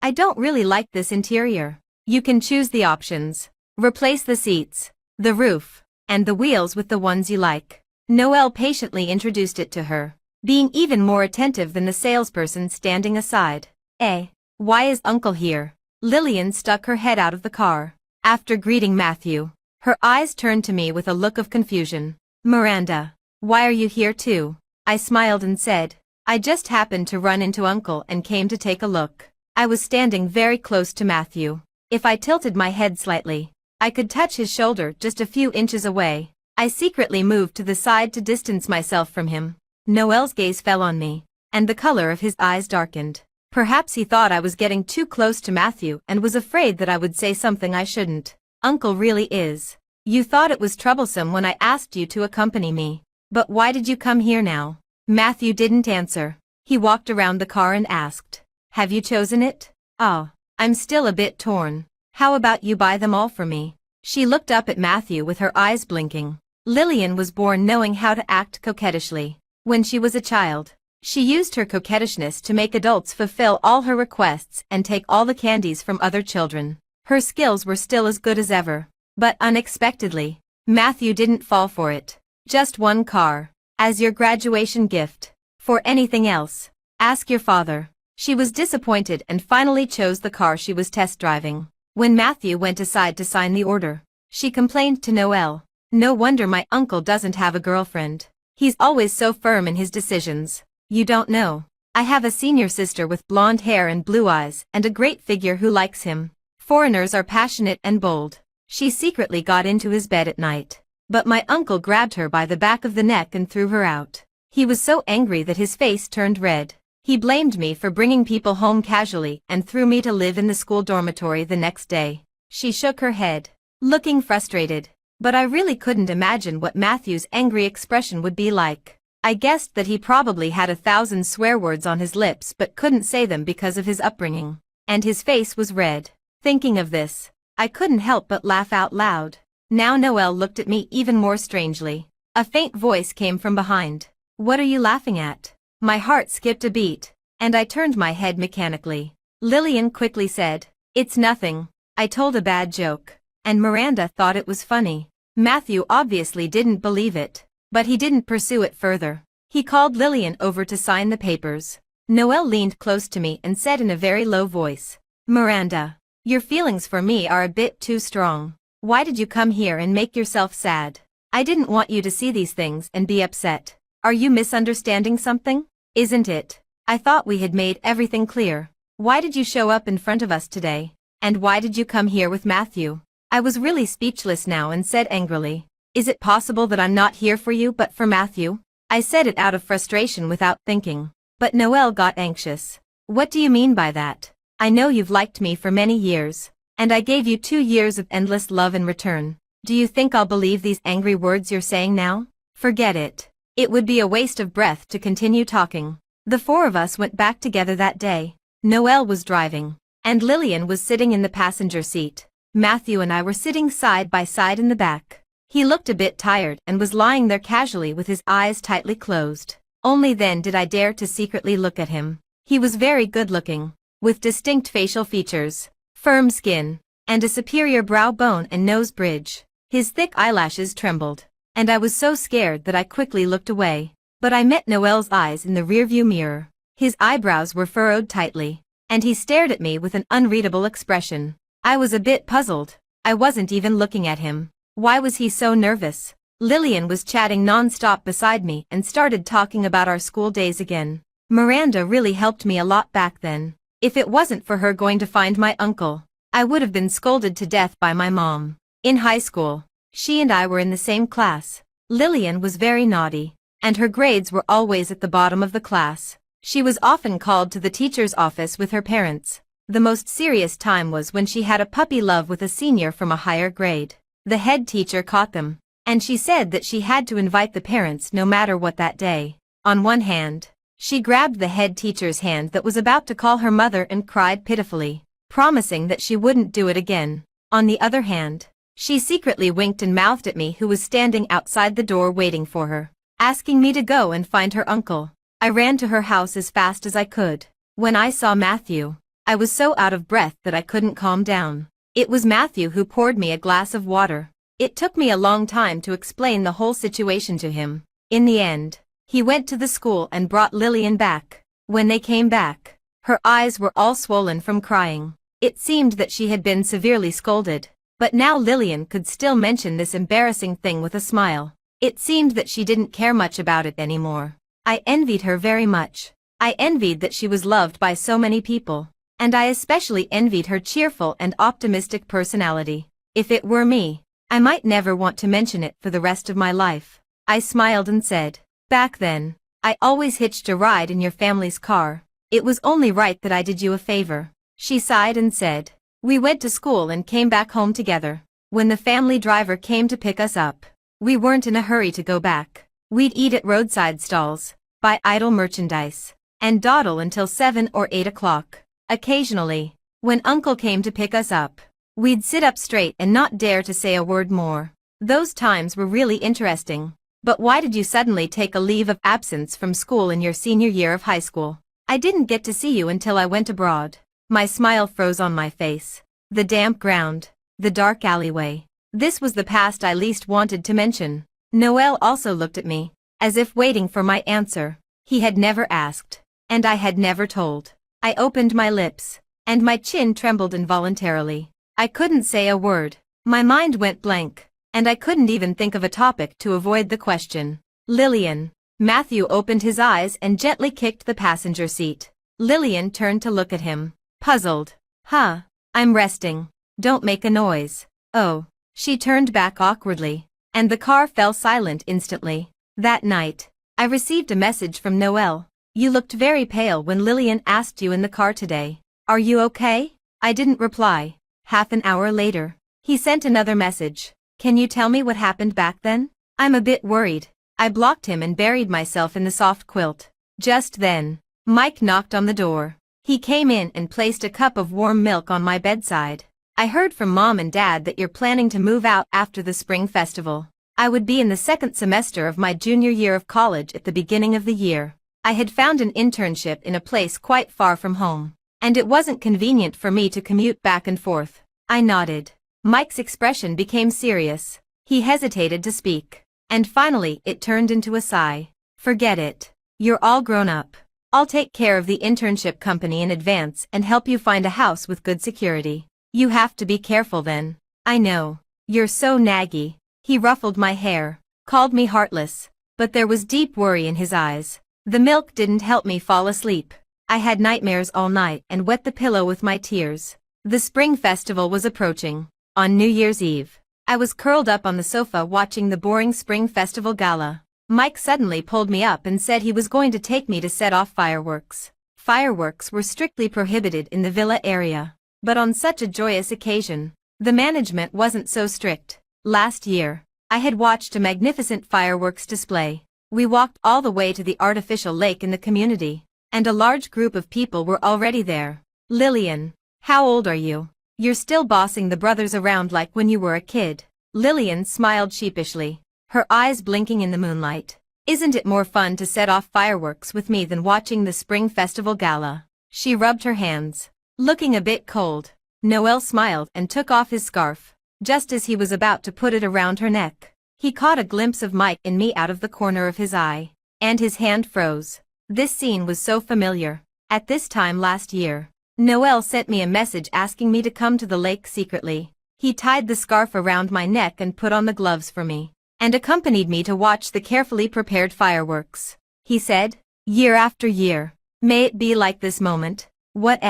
I don't really like this interior. You can choose the options. Replace the seats, the roof, and the wheels with the ones you like. Noel patiently introduced it to her, being even more attentive than the salesperson standing aside. Why is Uncle here? Lillian stuck her head out of the car. After greeting Matthew, her eyes turned to me with a look of confusion. Miranda, why are you here too? I smiled and said, I just happened to run into Uncle and came to take a look. I was standing very close to Matthew. If I tilted my head slightly, I could touch his shoulder just a few inches away. I secretly moved to the side to distance myself from him. Noel's gaze fell on me, and the color of his eyes darkened. Perhaps he thought I was getting too close to Matthew and was afraid that I would say something I shouldn't. Uncle really is. You thought it was troublesome when I asked you to accompany me. But why did you come here now? Matthew didn't answer. He walked around the car and asked, Have you chosen it? Oh, I'm still a bit torn. How about you buy them all for me? She looked up at Matthew with her eyes blinking. Lillian was born knowing how to act coquettishly. When she was a child, she used her coquettishness to make adults fulfill all her requests and take all the candies from other children. Her skills were still as good as ever. But unexpectedly, Matthew didn't fall for it. Just one car. As your graduation gift. For anything else, ask your father. She was disappointed and finally chose the car she was test driving. When Matthew went aside to sign the order, she complained to Noel. No wonder my uncle doesn't have a girlfriend. He's always so firm in his decisions. You don't know. I have a senior sister with blonde hair and blue eyes and a great figure who likes him. Foreigners are passionate and bold. She secretly got into his bed at night. But my uncle grabbed her by the back of the neck and threw her out. He was so angry that his face turned red. He blamed me for bringing people home casually and threw me to live in the school dormitory the next day. She shook her head, looking frustrated. But I really couldn't imagine what Matthew's angry expression would be like. I guessed that he probably had 1,000 swear words on his lips but couldn't say them because of his upbringing. And his face was red. Thinking of this, I couldn't help but laugh out loud. Now Noel looked at me even more strangely. A faint voice came from behind. What are you laughing at? My heart skipped a beat, and I turned my head mechanically. Lillian quickly said, It's nothing. I told a bad joke. And Miranda thought it was funny. Matthew obviously didn't believe it, but he didn't pursue it further. He called Lillian over to sign the papers. Noel leaned close to me and said in a very low voice, Miranda, your feelings for me are a bit too strong. Why did you come here and make yourself sad? I didn't want you to see these things and be upset. Are you misunderstanding something? Isn't it? I thought we had made everything clear. Why did you show up in front of us today? And why did you come here with Matthew? I was really speechless now and said angrily, Is it possible that I'm not here for you but for Matthew? I said it out of frustration without thinking. But Noelle got anxious. What do you mean by that? I know you've liked me for many years. And I gave you 2 years of endless love in return. Do you think I'll believe these angry words you're saying now? Forget it. It would be a waste of breath to continue talking. The 4 of us went back together that day. Noelle was driving, and Lillian was sitting in the passenger seat. Matthew and I were sitting side by side in the back. He looked a bit tired and was lying there casually with his eyes tightly closed. Only then did I dare to secretly look at him. He was very good-looking, with distinct facial features, firm skin, and a superior brow bone and nose bridge. His thick eyelashes trembled, and I was so scared that I quickly looked away. But I met Noelle's eyes in the rearview mirror. His eyebrows were furrowed tightly, and he stared at me with an unreadable expression. I was a bit puzzled. I wasn't even looking at him. Why was he so nervous? Lillian was chatting non-stop beside me and started talking about our school days again. Miranda really helped me a lot back then. If it wasn't for her going to find my uncle, I would have been scolded to death by my mom. In high school, she and I were in the same class. Lillian was very naughty, and her grades were always at the bottom of the class. She was often called to the teacher's office with her parents. The most serious time was when she had a puppy love with a senior from a higher grade. The head teacher caught them, and she said that she had to invite the parents no matter what that day. On one hand, she grabbed the head teacher's hand that was about to call her mother and cried pitifully, promising that she wouldn't do it again. On the other hand, she secretly winked and mouthed at me, who was standing outside the door waiting for her, asking me to go and find her uncle. I ran to her house as fast as I could. When I saw Matthew, I was so out of breath that I couldn't calm down. It was Matthew who poured me a glass of water. It took me a long time to explain the whole situation to him. In the end, he went to the school and brought Lillian back. When they came back, her eyes were all swollen from crying. It seemed that she had been severely scolded. But now Lillian could still mention this embarrassing thing with a smile. It seemed that she didn't care much about it anymore. I envied her very much. I envied that she was loved by so many people. And I especially envied her cheerful and optimistic personality. If it were me, I might never want to mention it for the rest of my life. I smiled and said, "Back then, I always hitched a ride in your family's car. It was only right that I did you a favor." She sighed and said, "We went to school and came back home together. When the family driver came to pick us up, we weren't in a hurry to go back. We'd eat at roadside stalls, buy idle merchandise, and dawdle until 7 or 8 o'clock. Occasionally, when Uncle came to pick us up, we'd sit up straight and not dare to say a word more. Those times were really interesting. But why did you suddenly take a leave of absence from school in your senior year of high school? I didn't get to see you until I went abroad." My smile froze on my face. The damp ground, the dark alleyway. This was the past I least wanted to mention. Noelle also looked at me, as if waiting for my answer. He had never asked, and I had never told. I opened my lips, and my chin trembled involuntarily. I couldn't say a word. My mind went blank, and I couldn't even think of a topic to avoid the question. "Lillian." Matthew opened his eyes and gently kicked the passenger seat. Lillian turned to look at him, puzzled. "Huh, I'm resting. Don't make a noise." "Oh." She turned back awkwardly, and the car fell silent instantly. That night, I received a message from Noelle. "You looked very pale when Lillian asked you in the car today. Are you okay?" I didn't reply. Half an hour later, he sent another message. "Can you tell me what happened back then? I'm a bit worried." I blocked him and buried myself in the soft quilt. Just then, Mike knocked on the door. He came in and placed a cup of warm milk on my bedside. "I heard from Mom and Dad that you're planning to move out after the spring festival." I would be in the second semester of my junior year of college at the beginning of the year. I had found an internship in a place quite far from home, and it wasn't convenient for me to commute back and forth. I nodded. Mike's expression became serious. He hesitated to speak, and finally it turned into a sigh. "Forget it. You're all grown up. I'll take care of the internship company in advance and help you find a house with good security. You have to be careful then." "I know. You're so naggy." He ruffled my hair, called me heartless, but there was deep worry in his eyes. The milk didn't help me fall asleep. I had nightmares all night and wet the pillow with my tears. The spring festival was approaching. On New Year's Eve, I was curled up on the sofa watching the boring spring festival gala. Mike suddenly pulled me up and said he was going to take me to set off fireworks. Fireworks were strictly prohibited in the villa area. But on such a joyous occasion, the management wasn't so strict. Last year, I had watched a magnificent fireworks display. We walked all the way to the artificial lake in the community, and a large group of people were already there. Lillian, how old are you? You're still bossing the brothers around like when you were a kid. Lillian smiled sheepishly, her eyes blinking in the moonlight. Isn't it more fun to set off fireworks with me than watching the spring festival gala? She rubbed her hands, looking a bit cold. Noel smiled and took off his scarf. Just as he was about to put it around her neck, he caught a glimpse of Mike and me out of the corner of his eye, and his hand froze. This scene was so familiar. At this time last year, Noel sent me a message asking me to come to the lake secretly. He tied the scarf around my neck and put on the gloves for me, and accompanied me to watch the carefully prepared fireworks. He said, "Year after year, may it be like this moment." What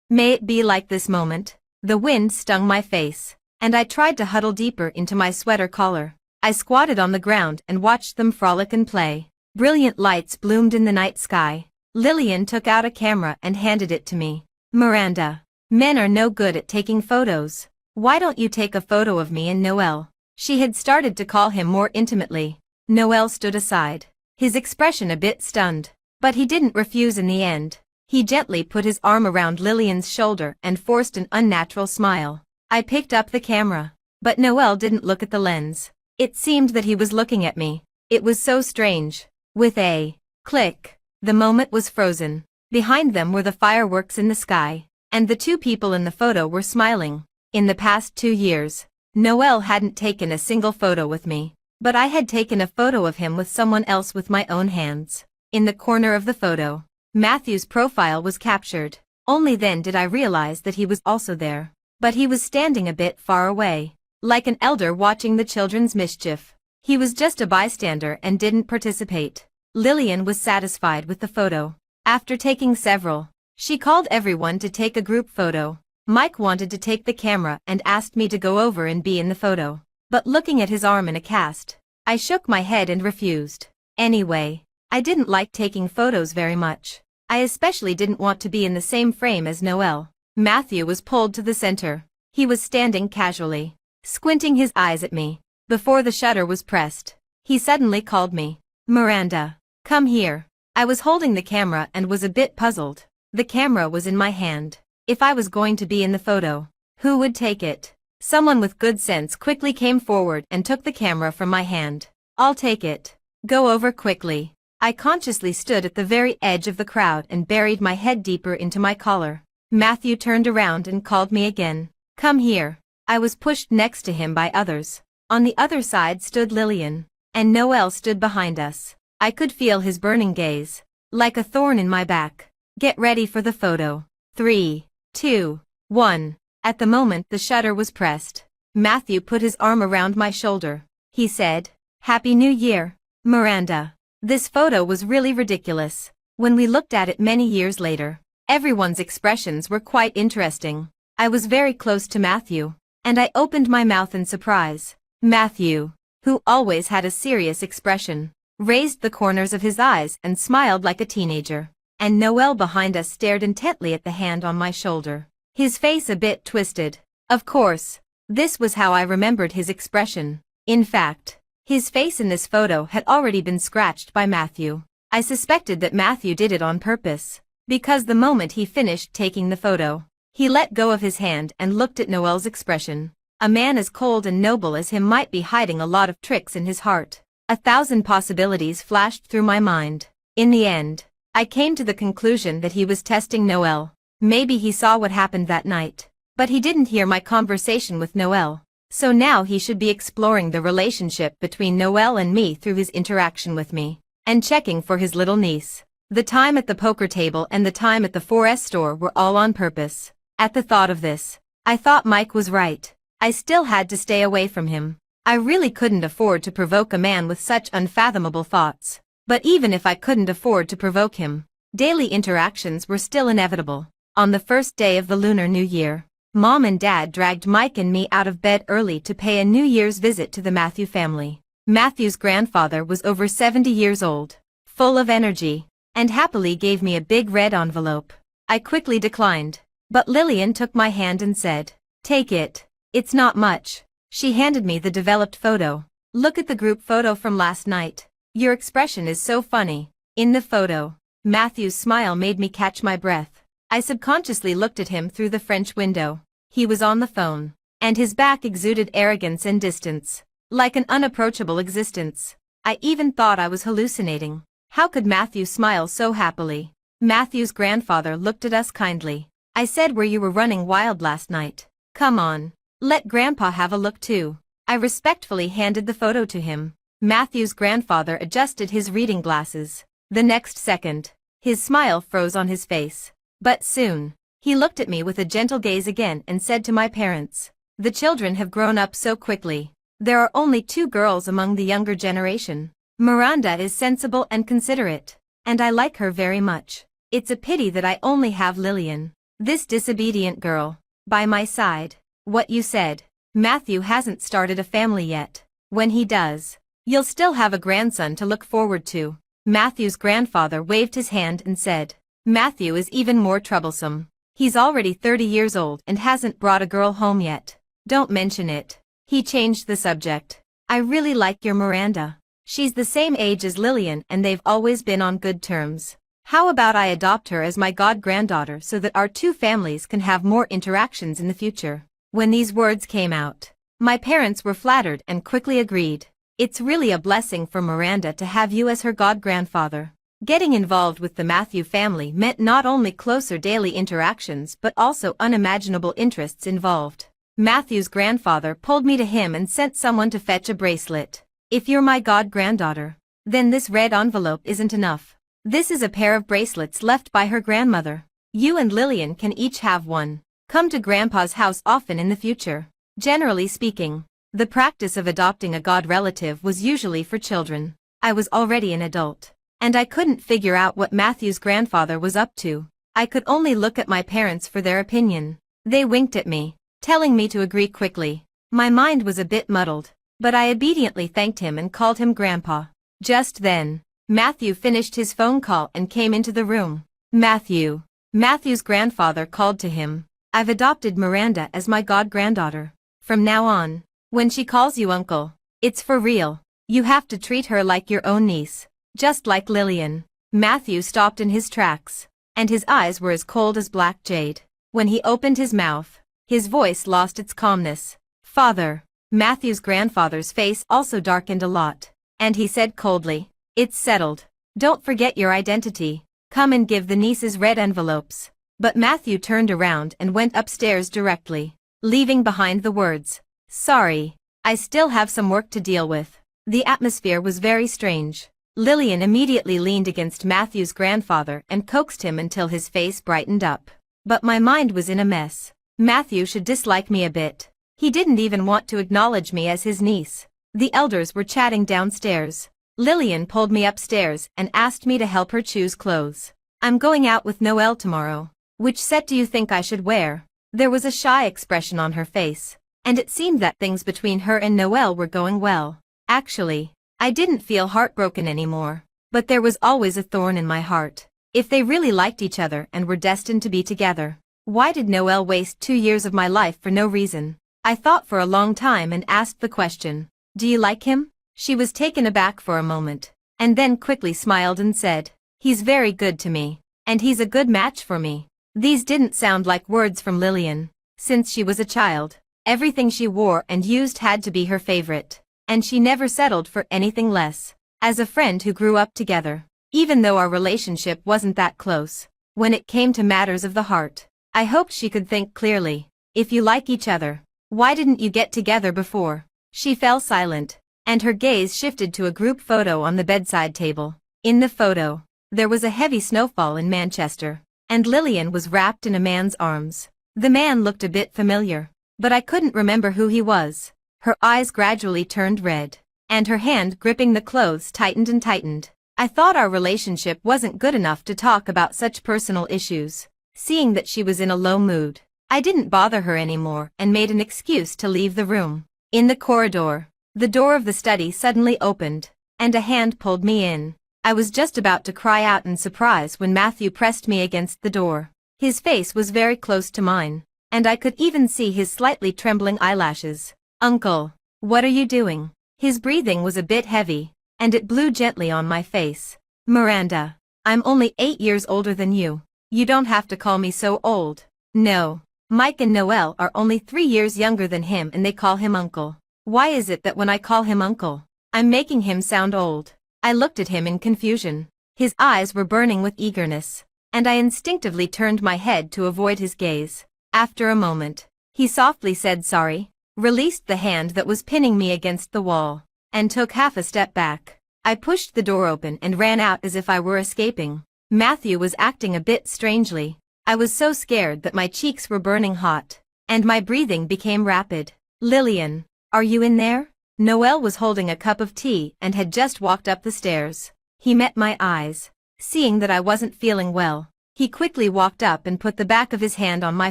may it be like this moment? The wind stung my face, and I tried to huddle deeper into my sweater collar. I squatted on the ground and watched them frolic and play. Brilliant lights bloomed in the night sky. Lillian took out a camera and handed it to me. "Miranda, men are no good at taking photos. Why don't you take a photo of me and Noel?" She had started to call him more intimately. Noel stood aside, his expression a bit stunned, but he didn't refuse in the end. He gently put his arm around Lillian's shoulder and forced an unnatural smile. I picked up the camera, but Noel didn't look at the lens. It seemed that he was looking at me. It was so strange. With a click, the moment was frozen. Behind them were the fireworks in the sky, and the two people in the photo were smiling. In the past 2 years, Noel hadn't taken a single photo with me, but I had taken a photo of him with someone else with my own hands. In the corner of the photo, Matthew's profile was captured. Only then did I realize that he was also there. But he was standing a bit far away, like an elder watching the children's mischief. He was just a bystander and didn't participate. Lillian was satisfied with the photo. After taking several, she called everyone to take a group photo. Mike wanted to take the camera and asked me to go over and be in the photo. But looking at his arm in a cast, I shook my head and refused. Anyway, I didn't like taking photos very much. I especially didn't want to be in the same frame as Noel. Matthew was pulled to the center. He was standing casually, squinting his eyes at me. Before the shutter was pressed, he suddenly called me. "Miranda, come here." I was holding the camera and was a bit puzzled. The camera was in my hand. If I was going to be in the photo, who would take it? Someone with good sense quickly came forward and took the camera from my hand. "I'll take it. Go over quickly." I consciously stood at the very edge of the crowd and buried my head deeper into my collar. Matthew turned around and called me again. "Come here." I was pushed next to him by others. On the other side stood Lillian, and Noel stood behind us. I could feel his burning gaze, like a thorn in my back. "Get ready for the photo. 3, 2, 1. At the moment the shutter was pressed, Matthew put his arm around my shoulder. He said, "Happy New Year, Miranda." This photo was really ridiculous. When we looked at it many years later, everyone's expressions were quite interesting. I was very close to Matthew, and I opened my mouth in surprise. Matthew, who always had a serious expression, raised the corners of his eyes and smiled like a teenager. And Noel behind us stared intently at the hand on my shoulder, his face a bit twisted. Of course, this was how I remembered his expression. In fact, his face in this photo had already been scratched by Matthew. I suspected that Matthew did it on purpose, because the moment he finished taking the photo, he let go of his hand and looked at Noel's expression. A man as cold and noble as him might be hiding a lot of tricks in his heart. 1,000 possibilities flashed through my mind. In the end, I came to the conclusion that he was testing Noel. Maybe he saw what happened that night, but he didn't hear my conversation with Noel. So now he should be exploring the relationship between Noel and me through his interaction with me, and checking for his little niece. The time at the poker table and the time at the purest store were all on purpose. At the thought of this, I thought Mike was right. I still had to stay away from him. I really couldn't afford to provoke a man with such unfathomable thoughts. But even if I couldn't afford to provoke him, daily interactions were still inevitable. On the first day of the Lunar New Year, Mom and Dad dragged Mike and me out of bed early to pay a New Year's visit to the Matthew family. Matthew's grandfather was over 70 years old, full of energy, and happily gave me a big red envelope. I quickly declined, but Lillian took my hand and said, "Take it. It's not much." She handed me the developed photo. "Look at the group photo from last night. Your expression is so funny." In the photo, Matthew's smile made me catch my breath. I subconsciously looked at him through the French window. He was on the phone, and his back exuded arrogance and distance, like an unapproachable existence. I even thought I was hallucinating. How could Matthew smile so happily? Matthew's grandfather looked at us kindly. "I said where you were running wild last night. Come on, let Grandpa have a look too." I respectfully handed the photo to him. Matthew's grandfather adjusted his reading glasses. The next second, his smile froze on his face. But soon, he looked at me with a gentle gaze again and said to my parents, "The children have grown up so quickly. There are only 2 girls among the younger generation. Miranda is sensible and considerate, and I like her very much. It's a pity that I only have Lillian, this disobedient girl, by my side." "What you said. Matthew hasn't started a family yet. When he does, you'll still have a grandson to look forward to." Matthew's grandfather waved his hand and said, "Matthew is even more troublesome. He's already 30 years old and hasn't brought a girl home yet. Don't mention it." He changed the subject. "I really like your Miranda. She's the same age as Lillian and they've always been on good terms. How about I adopt her as my god-granddaughter so that our 2 families can have more interactions in the future?" When these words came out, my parents were flattered and quickly agreed. "It's really a blessing for Miranda to have you as her god-grandfather." Getting involved with the Matthew family meant not only closer daily interactions but also unimaginable interests involved. Matthew's grandfather pulled me to him and sent someone to fetch a bracelet. "If you're my god-granddaughter, then this red envelope isn't enough. This is a pair of bracelets left by her grandmother. You and Lillian can each have one. Come to Grandpa's house often in the future." Generally speaking, the practice of adopting a god relative was usually for children. I was already an adult, and I couldn't figure out what Matthew's grandfather was up to. I could only look at my parents for their opinion. They winked at me, telling me to agree quickly. My mind was a bit muddled, but I obediently thanked him and called him Grandpa. Just then, Matthew finished his phone call and came into the room. Matthew's grandfather called to him, "I've adopted Miranda as my god-granddaughter. From now on, when she calls you uncle, it's for real. You have to treat her like your own niece, just like Lillian." Matthew stopped in his tracks, and his eyes were as cold as black jade. When he opened his mouth, his voice lost its calmness. "Father." Matthew's grandfather's face also darkened a lot, and he said coldly, "It's settled. Don't forget your identity. Come and give the nieces red envelopes." But Matthew turned around and went upstairs directly, leaving behind the words, "Sorry, I still have some work to deal with." The atmosphere was very strange. Lillian immediately leaned against Matthew's grandfather and coaxed him until his face brightened up. But my mind was in a mess. Matthew should dislike me a bit. He didn't even want to acknowledge me as his niece. The elders were chatting downstairs. Lillian pulled me upstairs and asked me to help her choose clothes. "I'm going out with Noelle tomorrow. Which set do you think I should wear?" There was a shy expression on her face, and it seemed that things between her and Noelle were going well. Actually, I didn't feel heartbroken anymore, but there was always a thorn in my heart. If they really liked each other and were destined to be together, why did Noelle waste 2 years of my life for no reason? I thought for a long time and asked the question, "Do you like him?" She was taken aback for a moment, and then quickly smiled and said, "He's very good to me, and he's a good match for me." These didn't sound like words from Lillian. Since she was a child, everything she wore and used had to be her favorite, and she never settled for anything less. As a friend who grew up together, even though our relationship wasn't that close, when it came to matters of the heart, I hoped she could think clearly. If you like each other, why didn't you get together before? She fell silent, and her gaze shifted to a group photo on the bedside table. In the photo, there was a heavy snowfall in Manchester, and Lillian was wrapped in a man's arms. The man looked a bit familiar, but I couldn't remember who he was. Her eyes gradually turned red, and her hand gripping the clothes tightened and tightened. I thought our relationship wasn't good enough to talk about such personal issues. Seeing that she was in a low mood, I didn't bother her anymore and made an excuse to leave the room. In the corridor, the door of the study suddenly opened, and a hand pulled me in. I was just about to cry out in surprise when Matthew pressed me against the door. His face was very close to mine, and I could even see his slightly trembling eyelashes. "Uncle, what are you doing?" His breathing was a bit heavy, and it blew gently on my face. "Miranda, I'm only 8 years older than you. You don't have to call me so old." "No. Mike and Noel are only 3 years younger than him and they call him uncle. Why is it that when I call him uncle, I'm making him sound old?" I looked at him in confusion. His eyes were burning with eagerness, and I instinctively turned my head to avoid his gaze. After a moment, he softly said sorry, released the hand that was pinning me against the wall, and took half a step back. I pushed the door open and ran out as if I were escaping. Matthew was acting a bit strangely. I was so scared that my cheeks were burning hot, and my breathing became rapid. "Lillian, are you in there?" Noel was holding a cup of tea and had just walked up the stairs. He met my eyes. Seeing that I wasn't feeling well, he quickly walked up and put the back of his hand on my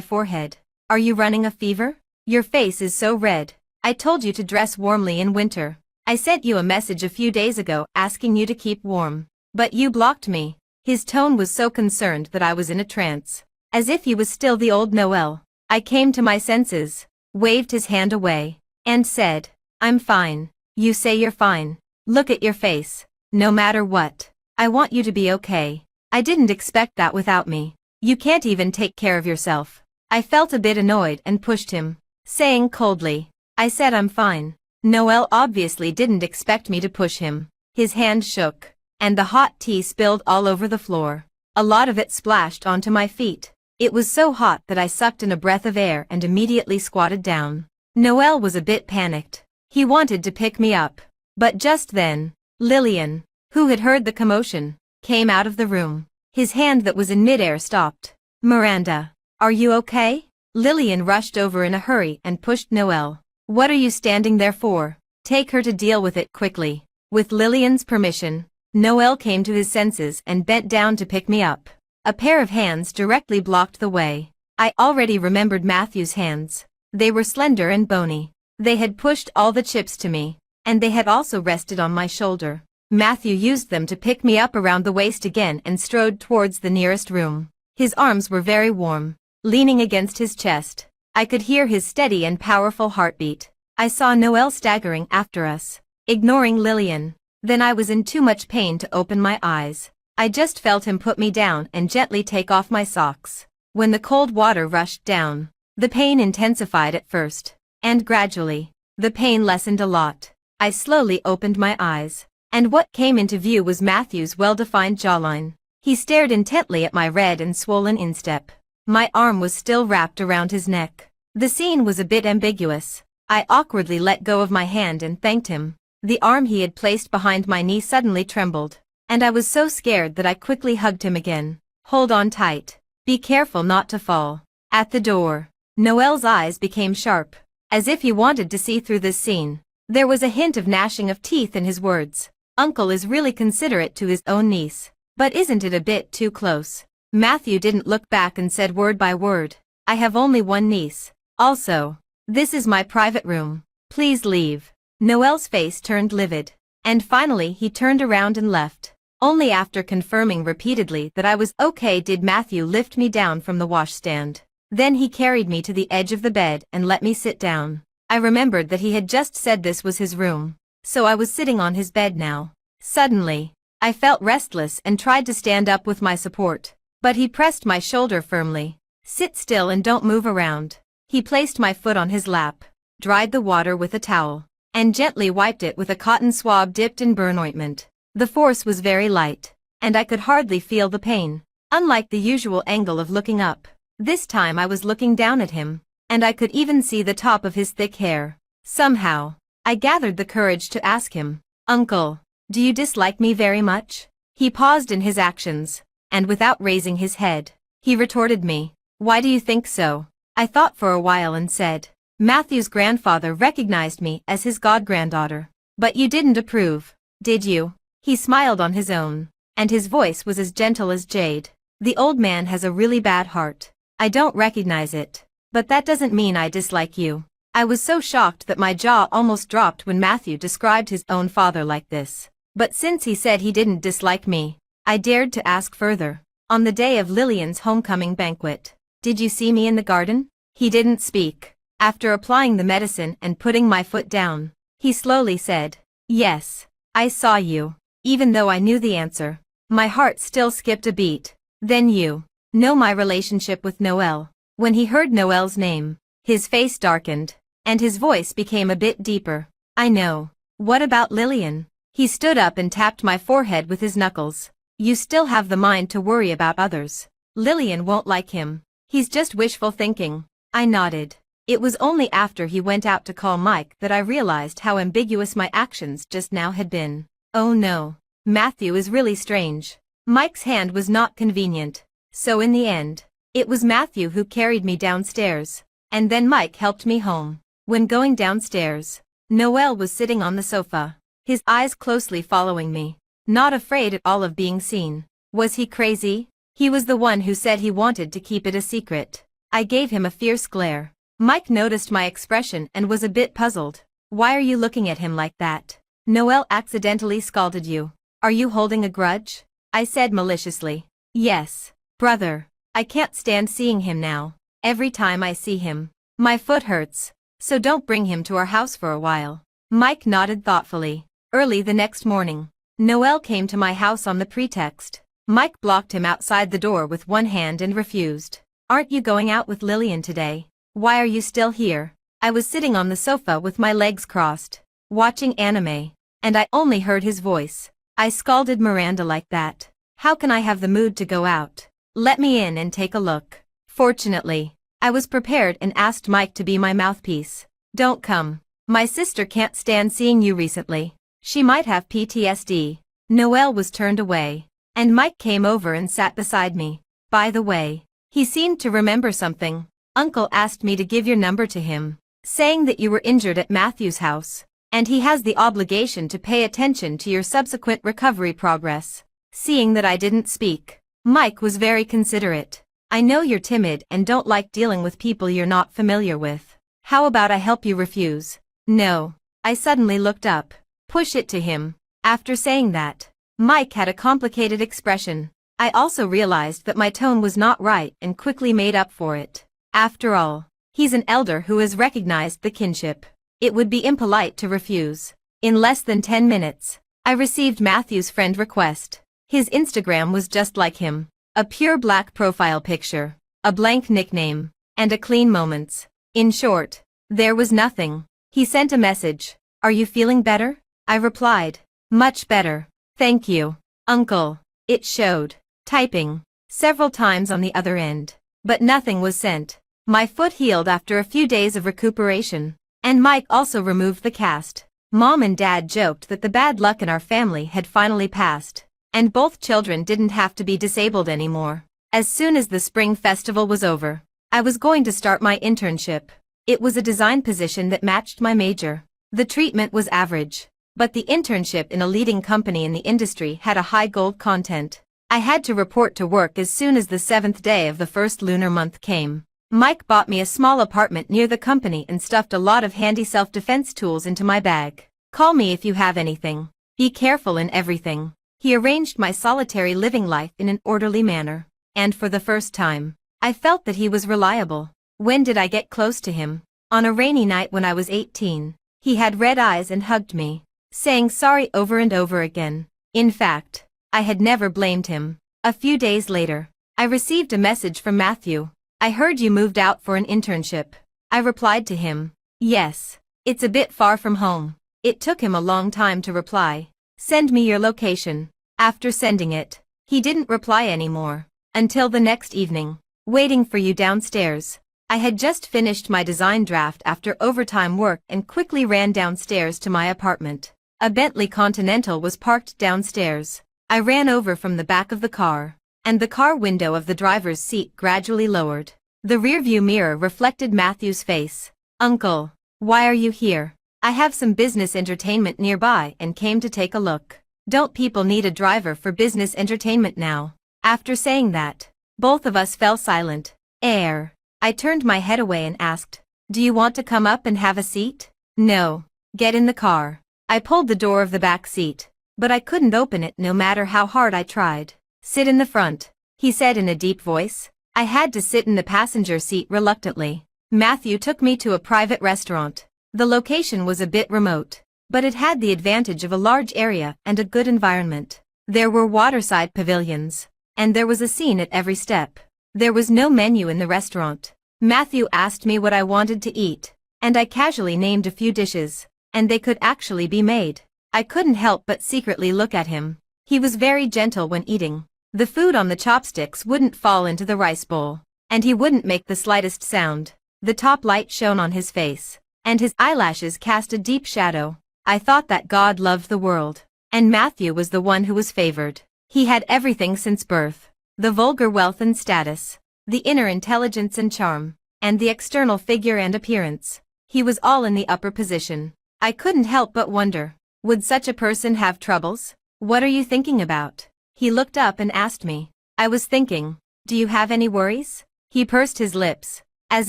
forehead. "Are you running a fever? Your face is so red. I told you to dress warmly in winter. I sent you a message a few days ago asking you to keep warm, but you blocked me." His tone was so concerned that I was in a trance. As if he was still the old Noel. I came to my senses, waved his hand away, and said, "I'm fine." "You say you're fine. Look at your face. No matter what, I want you to be okay. I didn't expect that without me. You can't even take care of yourself." I felt a bit annoyed and pushed him, saying coldly, "I said I'm fine." Noel obviously didn't expect me to push him. His hand shook, and the hot tea spilled all over the floor. A lot of it splashed onto my feet. It was so hot that I sucked in a breath of air and immediately squatted down. Noel was a bit panicked. He wanted to pick me up. But just then, Lillian, who had heard the commotion, came out of the room. His hand that was in midair stopped. "Miranda, are you okay?" Lillian rushed over in a hurry and pushed Noel. "What are you standing there for? Take her to deal with it quickly." With Lillian's permission, Noel came to his senses and bent down to pick me up. A pair of hands directly blocked the way. I already remembered Matthew's hands. They were slender and bony. They had pushed all the chips to me, and they had also rested on my shoulder. Matthew used them to pick me up around the waist again and strode towards the nearest room. His arms were very warm, leaning against his chest. I could hear his steady and powerful heartbeat. I saw Noel staggering after us, ignoring Lillian. Then I was in too much pain to open my eyes. I just felt him put me down and gently take off my socks. When the cold water rushed down, the pain intensified at first, and gradually, the pain lessened a lot. I slowly opened my eyes, and what came into view was Matthew's well-defined jawline. He stared intently at my red and swollen instep. My arm was still wrapped around his neck. The scene was a bit ambiguous. I awkwardly let go of my hand and thanked him. The arm he had placed behind my knee suddenly trembled, and I was so scared that I quickly hugged him again. "Hold on tight. Be careful not to fall." At the door, Noel's eyes became sharp, as if he wanted to see through this scene. There was a hint of gnashing of teeth in his words. "Uncle is really considerate to his own niece, but isn't it a bit too close?" Matthew didn't look back and said word by word, "I have only one niece. Also, this is my private room. Please leave." Noel's face turned livid, and finally he turned around and left. Only after confirming repeatedly that I was okay did Matthew lift me down from the washstand. Then he carried me to the edge of the bed and let me sit down. I remembered that he had just said this was his room, so I was sitting on his bed now. Suddenly, I felt restless and tried to stand up with my support, but he pressed my shoulder firmly. "Sit still and don't move around." He placed my foot on his lap, dried the water with a towel, and gently wiped it with a cotton swab dipped in burn ointment. The force was very light, and I could hardly feel the pain. Unlike the usual angle of looking up, this time I was looking down at him, and I could even see the top of his thick hair. Somehow, I gathered the courage to ask him, "Uncle, do you dislike me very much?" He paused in his actions, and without raising his head, he retorted me, "Why do you think so?" I thought for a while and said, "Matthew's grandfather recognized me as his godgranddaughter. But you didn't approve, did you?" He smiled on his own, and his voice was as gentle as jade. "The old man has a really bad heart. I don't recognize it. But that doesn't mean I dislike you. I was so shocked that my jaw almost dropped when Matthew described his own father like this. But since he said he didn't dislike me, I dared to ask further. On the day of Lillian's homecoming banquet, did you see me in the garden? He didn't speak. After applying the medicine and putting my foot down, he slowly said, yes, I saw you. Even though I knew the answer, my heart still skipped a beat. Then you know my relationship with Noel. When he heard Noel's name, his face darkened, and his voice became a bit deeper. I know. What about Lillian? He stood up and tapped my forehead with his knuckles. You still have the mind to worry about others. Lillian won't like him. He's just wishful thinking. I nodded. It was only after he went out to call Mike that I realized how ambiguous my actions just now had been. Oh no. Matthew is really strange. Mike's hand was not convenient. So in the end, it was Matthew who carried me downstairs. And then Mike helped me home. When going downstairs, Noel was sitting on the sofa, his eyes closely following me, not afraid at all of being seen. Was he crazy? He was the one who said he wanted to keep it a secret. I gave him a fierce glare. Mike noticed my expression and was a bit puzzled. Why are you looking at him like that? Noel accidentally scalded you. Are you holding a grudge? I said maliciously. Yes, brother. I can't stand seeing him now. Every time I see him, my foot hurts. So don't bring him to our house for a while. Mike nodded thoughtfully. Early the next morning, Noel came to my house on the pretext. Mike blocked him outside the door with one hand and refused. Aren't you going out with Lillian today? Why are you still here? I was sitting on the sofa with my legs crossed, watching anime, and I only heard his voice. I scalded Miranda like that. How can I have the mood to go out? Let me in and take a look. Fortunately, I was prepared and asked Mike to be my mouthpiece. Don't come. My sister can't stand seeing you recently. She might have PTSD. Noel was turned away, and Mike came over and sat beside me. By the way, he seemed to remember something. Uncle asked me to give your number to him, saying that you were injured at Matthew's house, and he has the obligation to pay attention to your subsequent recovery progress. Seeing that I didn't speak, Mike was very considerate. I know you're timid and don't like dealing with people you're not familiar with. How about I help you refuse? No. I suddenly looked up. Push it to him. After saying that, Mike had a complicated expression. I also realized that my tone was not right and quickly made up for it. After all, he's an elder who has recognized the kinship. It would be impolite to refuse. In less than 10 minutes, I received Matthew's friend request. His Instagram was just like him. A pure black profile picture, a blank nickname, and a clean moments. In short, there was nothing. He sent a message. Are you feeling better? I replied. Much better. Thank you, Uncle. It showed. Typing. Several times on the other end. But nothing was sent. My foot healed after a few days of recuperation. And Mike also removed the cast. Mom and Dad joked that the bad luck in our family had finally passed. And both children didn't have to be disabled anymore. As soon as the spring festival was over, I was going to start my internship. It was a design position that matched my major. The treatment was average, but the internship in a leading company in the industry had a high gold content. I had to report to work as soon as the 7th day of the first lunar month came. Mike bought me a small apartment near the company and stuffed a lot of handy self-defense tools into my bag. Call me if you have anything. Be careful in everything. He arranged my solitary living life in an orderly manner, and for the first time, I felt that he was reliable. When did I get close to him? On a rainy night when I was 18. He had red eyes and hugged me, saying sorry over and over again. In fact, I had never blamed him. A few days later, I received a message from Matthew. I heard you moved out for an internship. I replied to him. Yes. It's a bit far from home. It took him a long time to reply. Send me your location. After sending it, he didn't reply anymore. Until the next evening, waiting for you downstairs. I had just finished my design draft after overtime work and quickly ran downstairs to my apartment. A Bentley Continental was parked downstairs. I ran over from the back of the car, and the car window of the driver's seat gradually lowered. The rearview mirror reflected Matthew's face. Uncle, why are you here? I have some business entertainment nearby and came to take a look. Don't people need a driver for business entertainment now? After saying that, both of us fell silent. Air. I turned my head away and asked, "Do you want to come up and have a seat?" "No. Get in the car." I pulled the door of the back seat, but I couldn't open it no matter how hard I tried. "Sit in the front," he said in a deep voice. I had to sit in the passenger seat reluctantly. Matthew took me to a private restaurant. The location was a bit remote, but it had the advantage of a large area and a good environment. There were waterside pavilions, and there was a scene at every step. There was no menu in the restaurant. Matthew asked me what I wanted to eat, and I casually named a few dishes, and they could actually be made. I couldn't help but secretly look at him. He was very gentle when eating. The food on the chopsticks wouldn't fall into the rice bowl, and he wouldn't make the slightest sound. The top light shone on his face, and his eyelashes cast a deep shadow. I thought that God loved the world, and Matthew was the one who was favored. He had everything since birth: the vulgar wealth and status, the inner intelligence and charm, and the external figure and appearance. He was all in the upper position. I couldn't help but wonder, would such a person have troubles? "What are you thinking about?" He looked up and asked me. I was thinking, "Do you have any worries?" He pursed his lips, as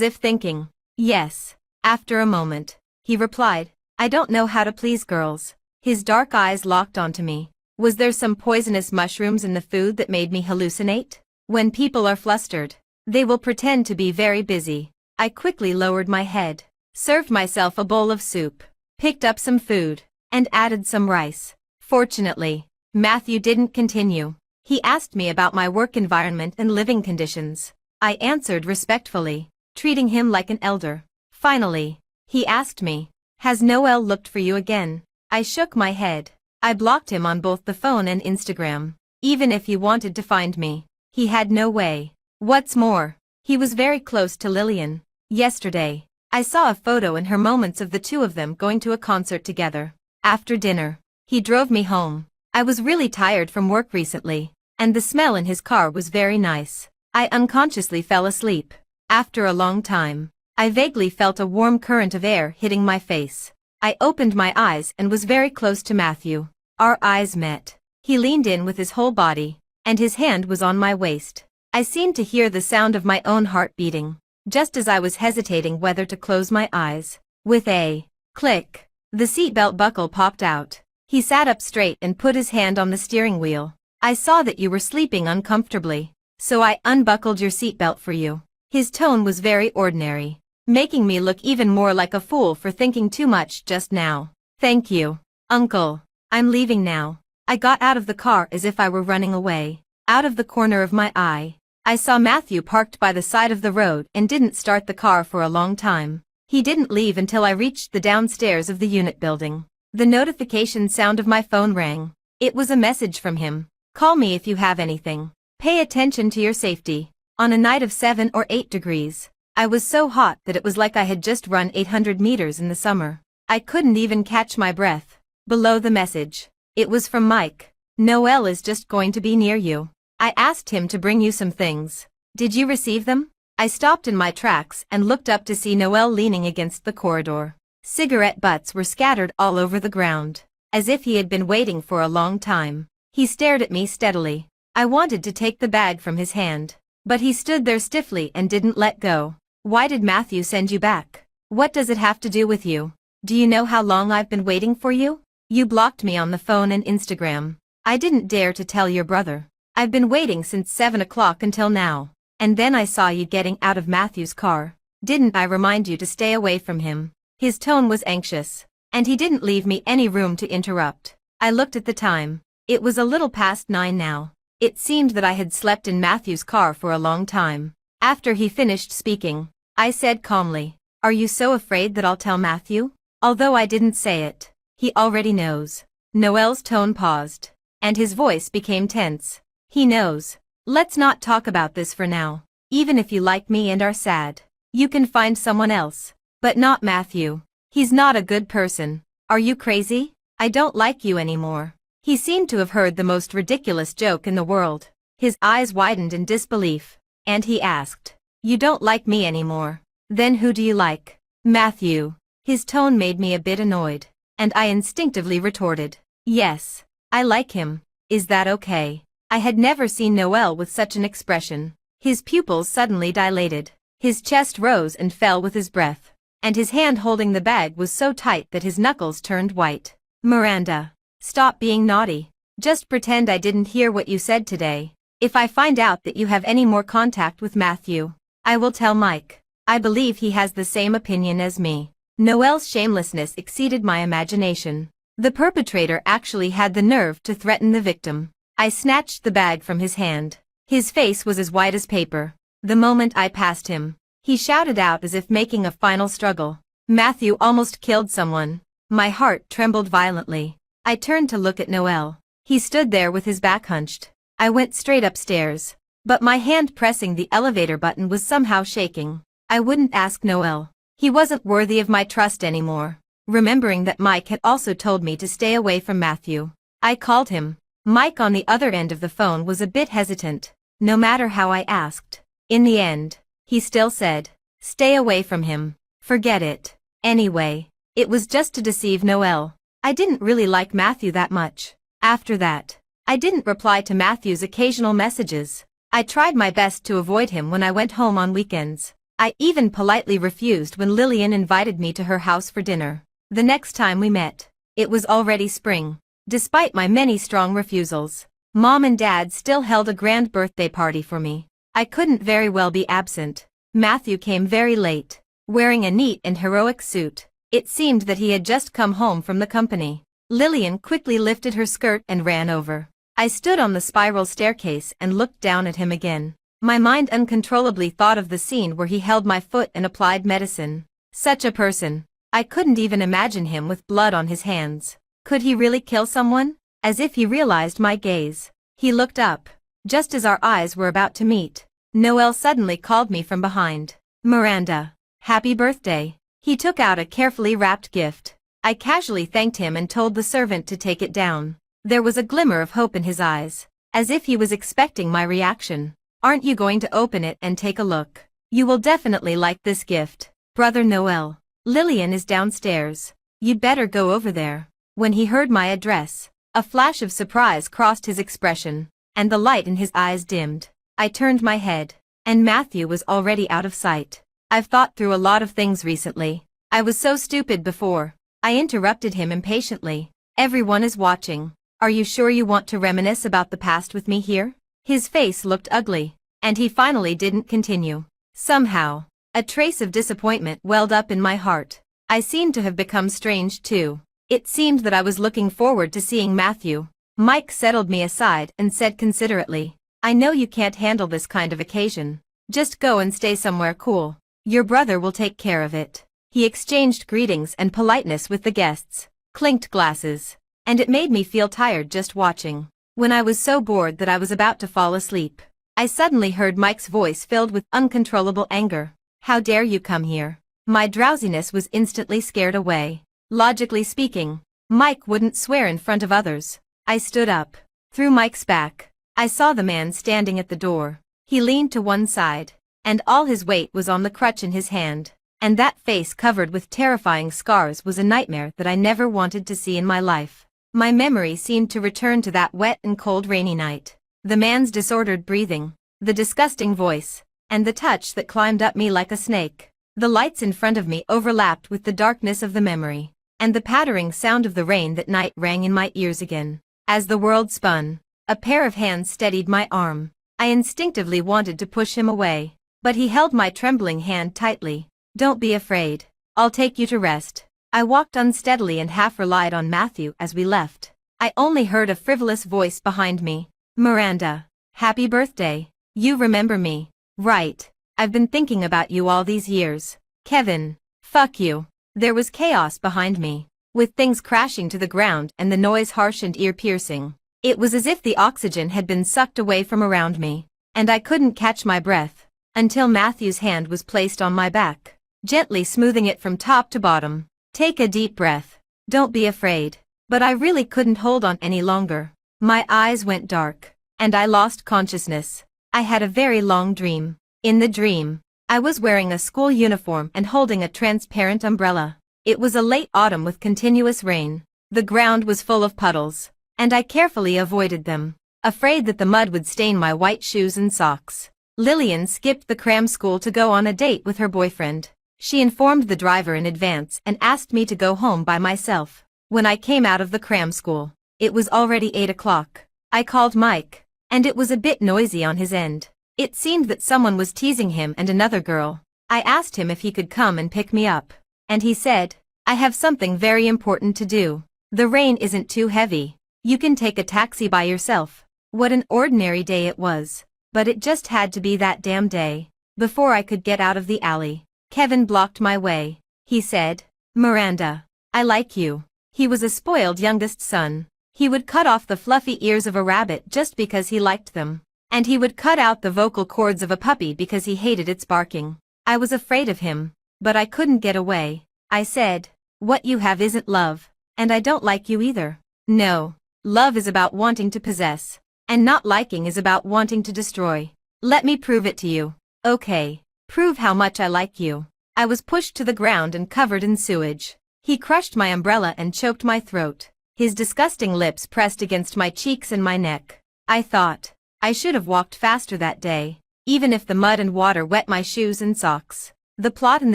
if thinking, "Yes." After a moment, he replied, "I don't know how to please girls." His dark eyes locked onto me. Was there some poisonous mushrooms in the food that made me hallucinate? When people are flustered, they will pretend to be very busy. I quickly lowered my head, served myself a bowl of soup, picked up some food, and added some rice. Fortunately, Matthew didn't continue. He asked me about my work environment and living conditions. I answered respectfully, treating him like an elder. Finally, he asked me, "Has Noel looked for you again?" I shook my head. I blocked him on both the phone and Instagram. Even if he wanted to find me, he had no way. What's more, he was very close to Lillian. Yesterday, I saw a photo in her moments of the two of them going to a concert together. After dinner, he drove me home. I was really tired from work recently, and the smell in his car was very nice. I unconsciously fell asleep. After a long time, I vaguely felt a warm current of air hitting my face. I opened my eyes and was very close to Matthew. Our eyes met. He leaned in with his whole body, and his hand was on my waist. I seemed to hear the sound of my own heart beating, just as I was hesitating whether to close my eyes. With a click, the seatbelt buckle popped out. He sat up straight and put his hand on the steering wheel. "I saw that you were sleeping uncomfortably, so I unbuckled your seatbelt for you." His tone was very ordinary, making me look even more like a fool for thinking too much just now. "Thank you, Uncle. I'm leaving now." I got out of the car as if I were running away. Out of the corner of my eye, I saw Matthew parked by the side of the road and didn't start the car for a long time. He didn't leave until I reached the downstairs of the unit building. The notification sound of my phone rang. It was a message from him. "Call me if you have anything. Pay attention to your safety." On a night of 7 or 8 degrees, I was so hot that it was like I had just run 800 meters in the summer. I couldn't even catch my breath. Below the message, it was from Mike. "Noel is just going to be near you. I asked him to bring you some things. Did you receive them?" I stopped in my tracks and looked up to see Noel leaning against the corridor. Cigarette butts were scattered all over the ground, as if he had been waiting for a long time. He stared at me steadily. I wanted to take the bag from his hand, but he stood there stiffly and didn't let go. "Why did Matthew send you back? What does it have to do with you? Do you know how long I've been waiting for you? You blocked me on the phone and Instagram. I didn't dare to tell your brother. I've been waiting since 7 o'clock until now, and then I saw you getting out of Matthew's car. Didn't I remind you to stay away from him?" His tone was anxious, and he didn't leave me any room to interrupt. I looked at the time. It was a little past 9 now. It seemed that I had slept in Matthew's car for a long time. After he finished speaking, I said calmly, "Are you so afraid that I'll tell Matthew?" Although I didn't say it, he already knows. Noel's tone paused, and his voice became tense. "He knows. Let's not talk about this for now. Even if you like me and are sad, you can find someone else. But not Matthew. He's not a good person. Are you crazy? I don't like you anymore." He seemed to have heard the most ridiculous joke in the world. His eyes widened in disbelief, and he asked, "You don't like me anymore? Then who do you like?" "Matthew." His tone made me a bit annoyed, and I instinctively retorted, "Yes, I like him. Is that okay?" I had never seen Noel with such an expression. His pupils suddenly dilated. His chest rose and fell with his breath, and his hand holding the bag was so tight that his knuckles turned white. Miranda, stop being naughty. Just pretend I didn't hear what you said today. If I find out that you have any more contact with Matthew, I will tell Mike. I believe he has the same opinion as me. Noel's shamelessness exceeded my imagination. The perpetrator actually had the nerve to threaten the victim. I snatched the bag from his hand. His face was as white as paper. The moment I passed him, he shouted out as if making a final struggle. Matthew almost killed someone. My heart trembled violently. I turned to look at Noel. He stood there with his back hunched. I went straight upstairs, but my hand pressing the elevator button was somehow shaking. I wouldn't ask Noel. He wasn't worthy of my trust anymore. Remembering that Mike had also told me to stay away from Matthew, I called him. Mike on the other end of the phone was a bit hesitant, no matter how I asked. In the end, he still said, stay away from him. Forget it. Anyway, it was just to deceive Noel. I didn't really like Matthew that much. After that, I didn't reply to Matthew's occasional messages. I tried my best to avoid him when I went home on weekends. I even politely refused when Lillian invited me to her house for dinner. The next time we met, it was already spring. Despite my many strong refusals, Mom and Dad still held a grand birthday party for me. I couldn't very well be absent. Matthew came very late, wearing a neat and heroic suit. It seemed that he had just come home from the company. Lillian quickly lifted her skirt and ran over. I stood on the spiral staircase and looked down at him again. My mind uncontrollably thought of the scene where he held my foot and applied medicine. Such a person. I couldn't even imagine him with blood on his hands. Could he really kill someone? As if he realized my gaze, he looked up. Just as our eyes were about to meet, Noel suddenly called me from behind. Miranda, happy birthday. He took out a carefully wrapped gift. I casually thanked him and told the servant to take it down. There was a glimmer of hope in his eyes, as if he was expecting my reaction. Aren't you going to open it and take a look? You will definitely like this gift. Brother Noel, Lillian is downstairs. You'd better go over there. When he heard my address, a flash of surprise crossed his expression, and the light in his eyes dimmed. I turned my head, and Matthew was already out of sight. I've thought through a lot of things recently. I was so stupid before. I interrupted him impatiently. Everyone is watching. Are you sure you want to reminisce about the past with me here? His face looked ugly, and he finally didn't continue. Somehow, a trace of disappointment welled up in my heart. I seemed to have become strange too. It seemed that I was looking forward to seeing Matthew. Mike settled me aside and said considerately, I know you can't handle this kind of occasion. Just go and stay somewhere cool. Your brother will take care of it. He exchanged greetings and politeness with the guests, clinked glasses, and it made me feel tired just watching. When I was so bored that I was about to fall asleep, I suddenly heard Mike's voice filled with uncontrollable anger. How dare you come here? My drowsiness was instantly scared away. Logically speaking, Mike wouldn't swear in front of others. I stood up. Through Mike's back, I saw the man standing at the door. He leaned to one side, and all his weight was on the crutch in his hand. And that face covered with terrifying scars was a nightmare that I never wanted to see in my life. My memory seemed to return to that wet and cold rainy night. The man's disordered breathing, the disgusting voice, and the touch that climbed up me like a snake. The lights in front of me overlapped with the darkness of the memory, and the pattering sound of the rain that night rang in my ears again. As the world spun, a pair of hands steadied my arm. I instinctively wanted to push him away, but he held my trembling hand tightly. Don't be afraid. I'll take you to rest. I walked unsteadily and half relied on Matthew as we left. I only heard a frivolous voice behind me. Miranda, happy birthday. You remember me, right? I've been thinking about you all these years. Kevin, fuck you. There was chaos behind me, with things crashing to the ground and the noise harsh and ear-piercing. It was as if the oxygen had been sucked away from around me, and I couldn't catch my breath, until Matthew's hand was placed on my back, gently smoothing it from top to bottom. Take a deep breath. Don't be afraid. But I really couldn't hold on any longer. My eyes went dark, and I lost consciousness. I had a very long dream. In the dream, I was wearing a school uniform and holding a transparent umbrella. It was a late autumn with continuous rain. The ground was full of puddles, and I carefully avoided them, afraid that the mud would stain my white shoes and socks. Lillian skipped the cram school to go on a date with her boyfriend. She informed the driver in advance and asked me to go home by myself. When I came out of the cram school, it was already 8 o'clock. I called Mike, and it was a bit noisy on his end. It seemed that someone was teasing him and another girl. I asked him if he could come and pick me up, and he said, "I have something very important to do. The rain isn't too heavy. You can take a taxi by yourself." What an ordinary day it was. But it just had to be that damn day. Before I could get out of the alley, Kevin blocked my way. He said, "Miranda, I like you." He was a spoiled youngest son. He would cut off the fluffy ears of a rabbit just because he liked them. And he would cut out the vocal cords of a puppy because he hated its barking. I was afraid of him, but I couldn't get away. I said, "What you have isn't love, and I don't like you either." No, love is about wanting to possess, and not liking is about wanting to destroy. Let me prove it to you. Okay, prove how much I like you. I was pushed to the ground and covered in sewage. He crushed my umbrella and choked my throat. His disgusting lips pressed against my cheeks and my neck. I thought, I should have walked faster that day, even if the mud and water wet my shoes and socks. The plot and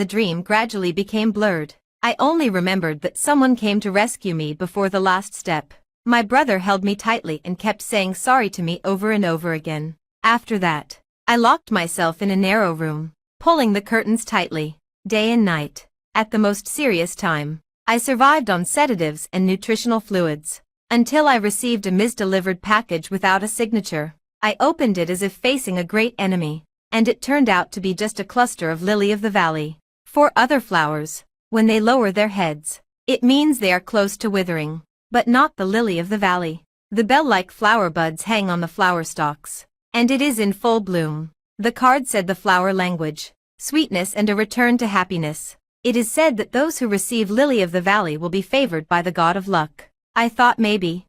the dream gradually became blurred. I only remembered that someone came to rescue me before the last step. My brother held me tightly and kept saying sorry to me over and over again. After that, I locked myself in a narrow room, pulling the curtains tightly, day and night. At the most serious time, I survived on sedatives and nutritional fluids, until I received a misdelivered package without a signature. I opened it as if facing a great enemy, and it turned out to be just a cluster of lily of the valley. For other flowers, when they lower their heads, it means they are close to withering, but not the lily of the valley. The bell-like flower buds hang on the flower stalks, and it is in full bloom. The card said the flower language, sweetness and a return to happiness. It is said that those who receive lily of the valley will be favored by the god of luck. I thought maybe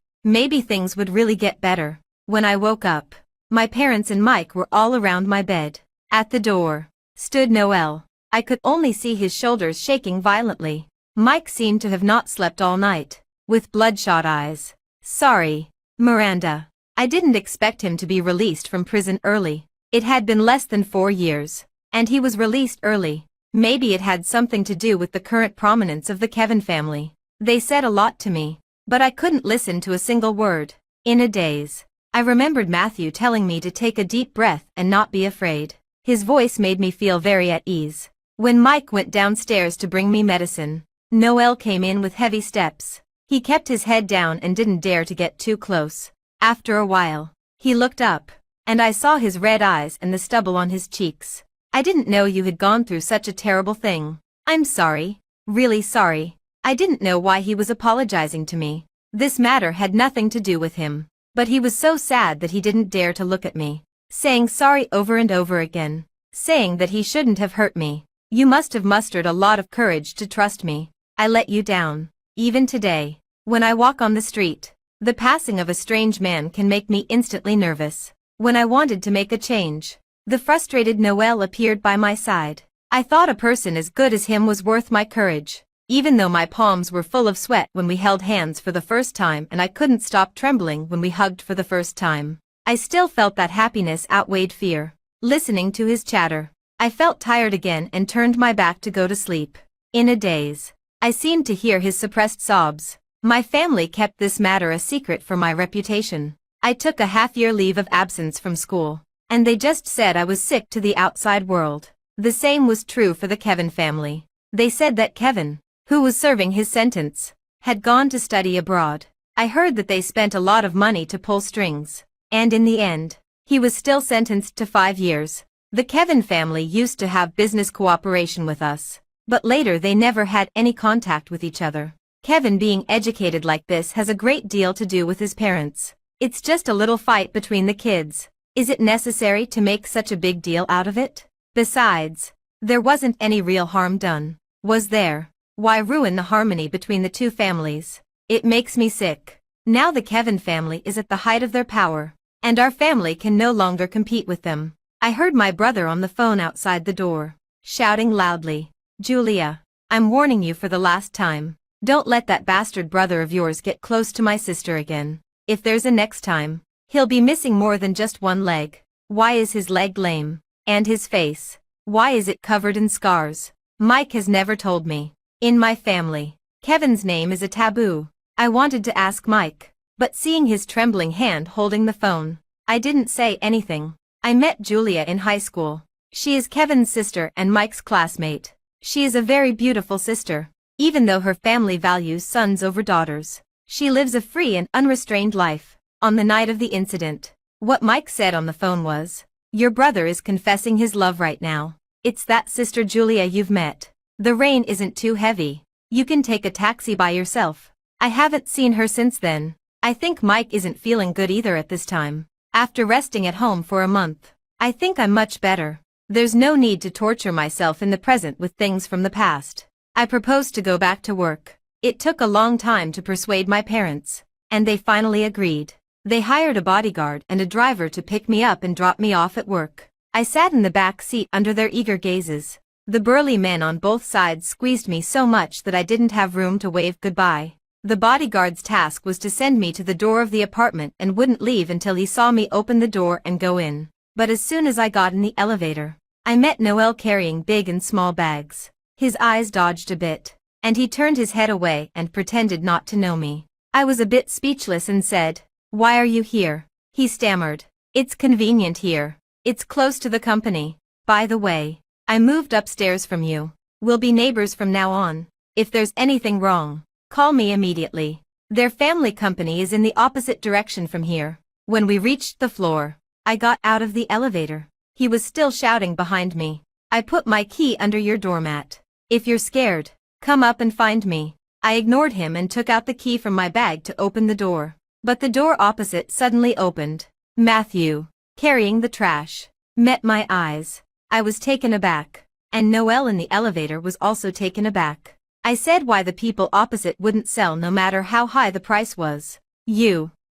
things would really get better. When I woke up, my parents and Mike were all around my bed. At the door stood Noel. I could only see his shoulders shaking violently. Mike seemed to have not slept all night, with bloodshot eyes. "Sorry, Miranda. I didn't expect him to be released from prison early. It had been less than 4 years, and he was released early. Maybe it had something to do with the current prominence of the Kevin family. They said a lot to me, but I couldn't listen to a single word. In a daze, I remembered Matthew telling me to take a deep breath and not be afraid. His voice made me feel very at ease. When Mike went downstairs to bring me medicine, Noel came in with heavy steps. He kept his head down and didn't dare to get too close. After a while, he looked up, and I saw his red eyes and the stubble on his cheeks. "I didn't know you had gone through such a terrible thing. I'm sorry, really sorry." I didn't know why he was apologizing to me. This matter had nothing to do with him, but he was so sad that he didn't dare to look at me, saying sorry over and over again, saying that he shouldn't have hurt me. "You must have mustered a lot of courage to trust me. I let you down. Even today, when I walk on the street, the passing of a strange man can make me instantly nervous." When I wanted to make a change, the frustrated Noel appeared by my side. I thought a person as good as him was worth my courage. Even though my palms were full of sweat when we held hands for the first time and I couldn't stop trembling when we hugged for the first time, I still felt that happiness outweighed fear. Listening to his chatter, I felt tired again and turned my back to go to sleep. In a daze, I seemed to hear his suppressed sobs. My family kept this matter a secret for my reputation. I took a half-year leave of absence from school, and they just said I was sick to the outside world. The same was true for the Kevin family. They said that Kevin, who was serving his sentence, had gone to study abroad. I heard that they spent a lot of money to pull strings, and in the end, he was still sentenced to 5 years. The Kevin family used to have business cooperation with us, but later they never had any contact with each other. Kevin being educated like this has a great deal to do with his parents. It's just a little fight between the kids. Is it necessary to make such a big deal out of it? Besides, there wasn't any real harm done, was there? Why ruin the harmony between the two families? It makes me sick. Now the Kevin family is at the height of their power, and our family can no longer compete with them. I heard my brother on the phone outside the door, shouting loudly, "Julia, I'm warning you for the last time. Don't let that bastard brother of yours get close to my sister again. If there's a next time, he'll be missing more than just one leg." "Why is his leg lame?" And his face. Why is it covered in scars? Mike has never told me. In my family, Kevin's name is a taboo. I wanted to ask Mike, but seeing his trembling hand holding the phone, I didn't say anything. I met Julia in high school. She is Kevin's sister and Mike's classmate. She is a very beautiful sister, even though her family values sons over daughters. She lives a free and unrestrained life. On the night of the incident, what Mike said on the phone was, "Your brother is confessing his love right now. It's that sister Julia you've met. The rain isn't too heavy. You can take a taxi by yourself." I haven't seen her since then. I think Mike isn't feeling good either at this time. After resting at home for a month, I think I'm much better. There's no need to torture myself in the present with things from the past. I proposed to go back to work. It took a long time to persuade my parents, and they finally agreed. They hired a bodyguard and a driver to pick me up and drop me off at work. I sat in the back seat under their eager gazes. The burly men on both sides squeezed me so much that I didn't have room to wave goodbye. The bodyguard's task was to send me to the door of the apartment and wouldn't leave until he saw me open the door and go in. But as soon as I got in the elevator, I met Noel carrying big and small bags. His eyes dodged a bit, and he turned his head away and pretended not to know me. I was a bit speechless and said, "Why are you here?" He stammered, "It's convenient here. It's close to the company. By the way, I moved upstairs from you. We'll be neighbors from now on. If there's anything wrong, call me immediately. Their family company is in the opposite direction from here." When we reached the floor, I got out of the elevator. He was still shouting behind me, "I put my key under your doormat. If you're scared, come up and find me." I ignored him and took out the key from my bag to open the door. But the door opposite suddenly opened. Matthew, carrying the trash, met my eyes. I was taken aback, and Noel in the elevator was also taken aback. I said why the people opposite wouldn't sell no matter how high the price was.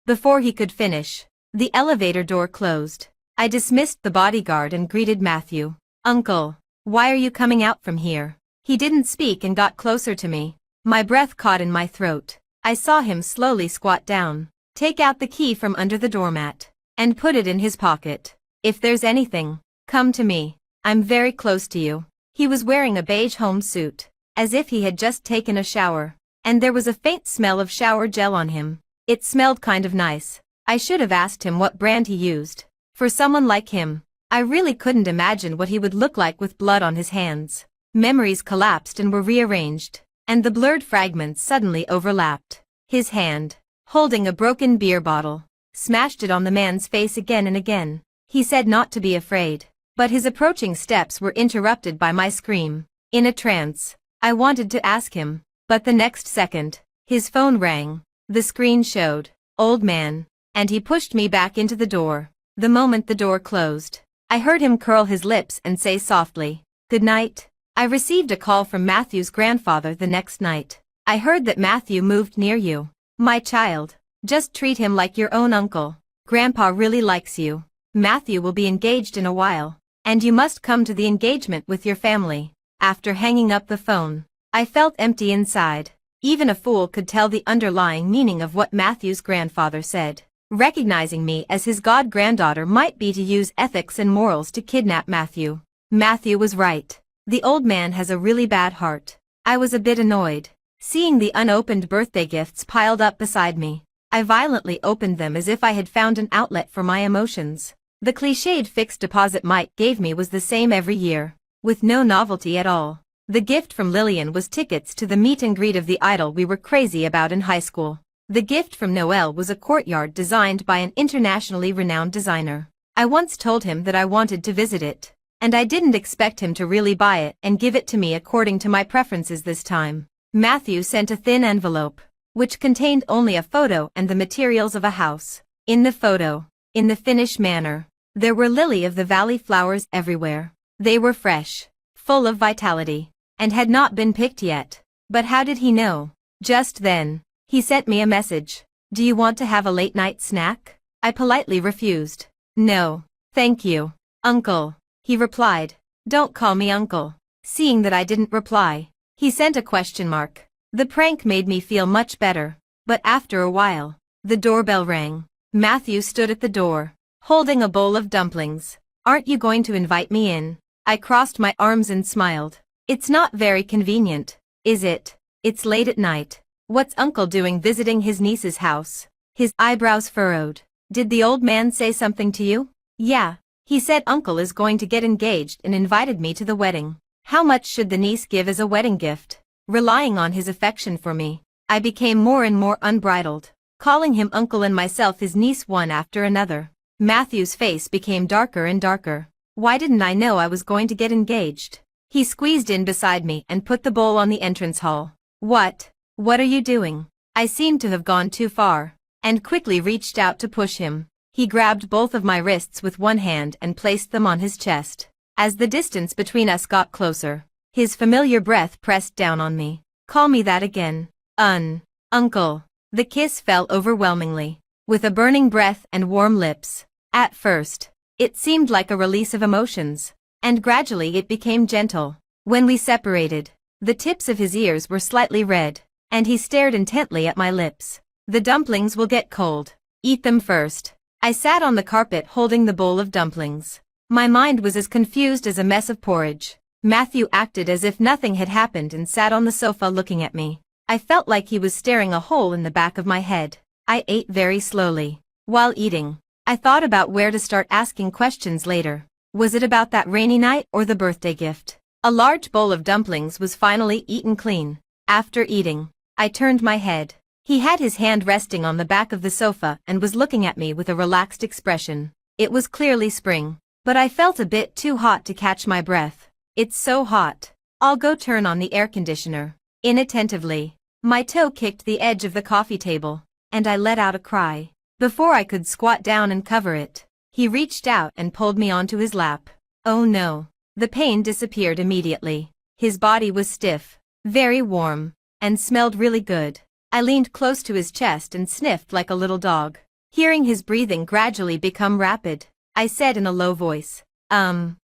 Before he could finish, the elevator door closed. I dismissed the bodyguard and greeted Matthew. "Uncle, why are you coming out from here?" He didn't speak and got closer to me. My breath caught in my throat. I saw him slowly squat down, take out the key from under the doormat, and put it in his pocket. "If there's anything, come to me. I'm very close to you." He was wearing a beige home suit, as if he had just taken a shower, and there was a faint smell of shower gel on him. It smelled kind of nice. I should have asked him what brand he used. For someone like him, I really couldn't imagine what he would look like with blood on his hands. Memories collapsed and were rearranged, and the blurred fragments suddenly overlapped. His hand, holding a broken beer bottle, smashed it on the man's face again and again. He said not to be afraid, but his approaching steps were interrupted by my scream. In a trance, I wanted to ask him, but the next second, his phone rang. The screen showed, "Old man," and he pushed me back into the door. The moment the door closed, I heard him curl his lips and say softly, "Good night." I received a call from Matthew's grandfather the next night. "I heard that Matthew moved near you. My child, just treat him like your own uncle. Grandpa really likes you. Matthew will be engaged in a while, and you must come to the engagement with your family." After hanging up the phone, I felt empty inside. Even a fool could tell the underlying meaning of what Matthew's grandfather said. Recognizing me as his god-granddaughter might be to use ethics and morals to kidnap Matthew. Matthew was right. The old man has a really bad heart. I was a bit annoyed, seeing the unopened birthday gifts piled up beside me. I violently opened them as if I had found an outlet for my emotions. The cliched fixed deposit Mike gave me was the same every year, with no novelty at all. The gift from Lillian was tickets to the meet and greet of the idol we were crazy about in high school. The gift from Noel was a courtyard designed by an internationally renowned designer. I once told him that I wanted to visit it, and I didn't expect him to really buy it and give it to me according to my preferences this time. Matthew sent a thin envelope, which contained only a photo and the materials of a house. In the photo, in the Finnish manner, there were lily-of-the-valley flowers everywhere. They were fresh, full of vitality, and had not been picked yet. But how did he know? Just then, he sent me a message. "Do you want to have a late-night snack?" I politely refused. "No, thank you, Uncle," he replied. "Don't call me Uncle." Seeing that I didn't reply, he sent a question mark. The prank made me feel much better, but after a while, the doorbell rang. Matthew stood at the door, holding a bowl of dumplings. Aren't you going to invite me in? I crossed my arms and smiled. It's not very convenient, is it? It's late at night. What's Uncle doing visiting his niece's house? His eyebrows furrowed. Did the old man say something to you? Yeah. He said Uncle is going to get engaged and invited me to the wedding. How much should the niece give as a wedding gift? Relying on his affection for me, I became more and more unbridled, calling him uncle and myself his niece one after another. Matthew's face became darker and darker. Why didn't I know I was going to get engaged? He squeezed in beside me and put the bowl on the entrance hall. What are you doing? I seemed to have gone too far, and quickly reached out to push him. He grabbed both of my wrists with one hand and placed them on his chest. As the distance between us got closer, his familiar breath pressed down on me. Call me that again. Uncle. The kiss fell overwhelmingly, with a burning breath and warm lips. At first, it seemed like a release of emotions, and gradually it became gentle. When we separated, the tips of his ears were slightly red, and he stared intently at my lips. The dumplings will get cold. Eat them first. I sat on the carpet holding the bowl of dumplings. My mind was as confused as a mess of porridge. Matthew acted as if nothing had happened and sat on the sofa looking at me. I felt like he was staring a hole in the back of my head. I ate very slowly. While eating, I thought about where to start asking questions later. Was it about that rainy night or the birthday gift? A large bowl of dumplings was finally eaten clean. After eating, I turned my head. He had his hand resting on the back of the sofa and was looking at me with a relaxed expression. It was clearly spring, but I felt a bit too hot to catch my breath. It's so hot. I'll go turn on the air conditioner. Inattentively, my toe kicked the edge of the coffee table, and I let out a cry. Before I could squat down and cover it, he reached out and pulled me onto his lap. Oh no. The pain disappeared immediately. His body was stiff, very warm, and smelled really good. I leaned close to his chest and sniffed like a little dog. Hearing his breathing gradually become rapid, I said in a low voice,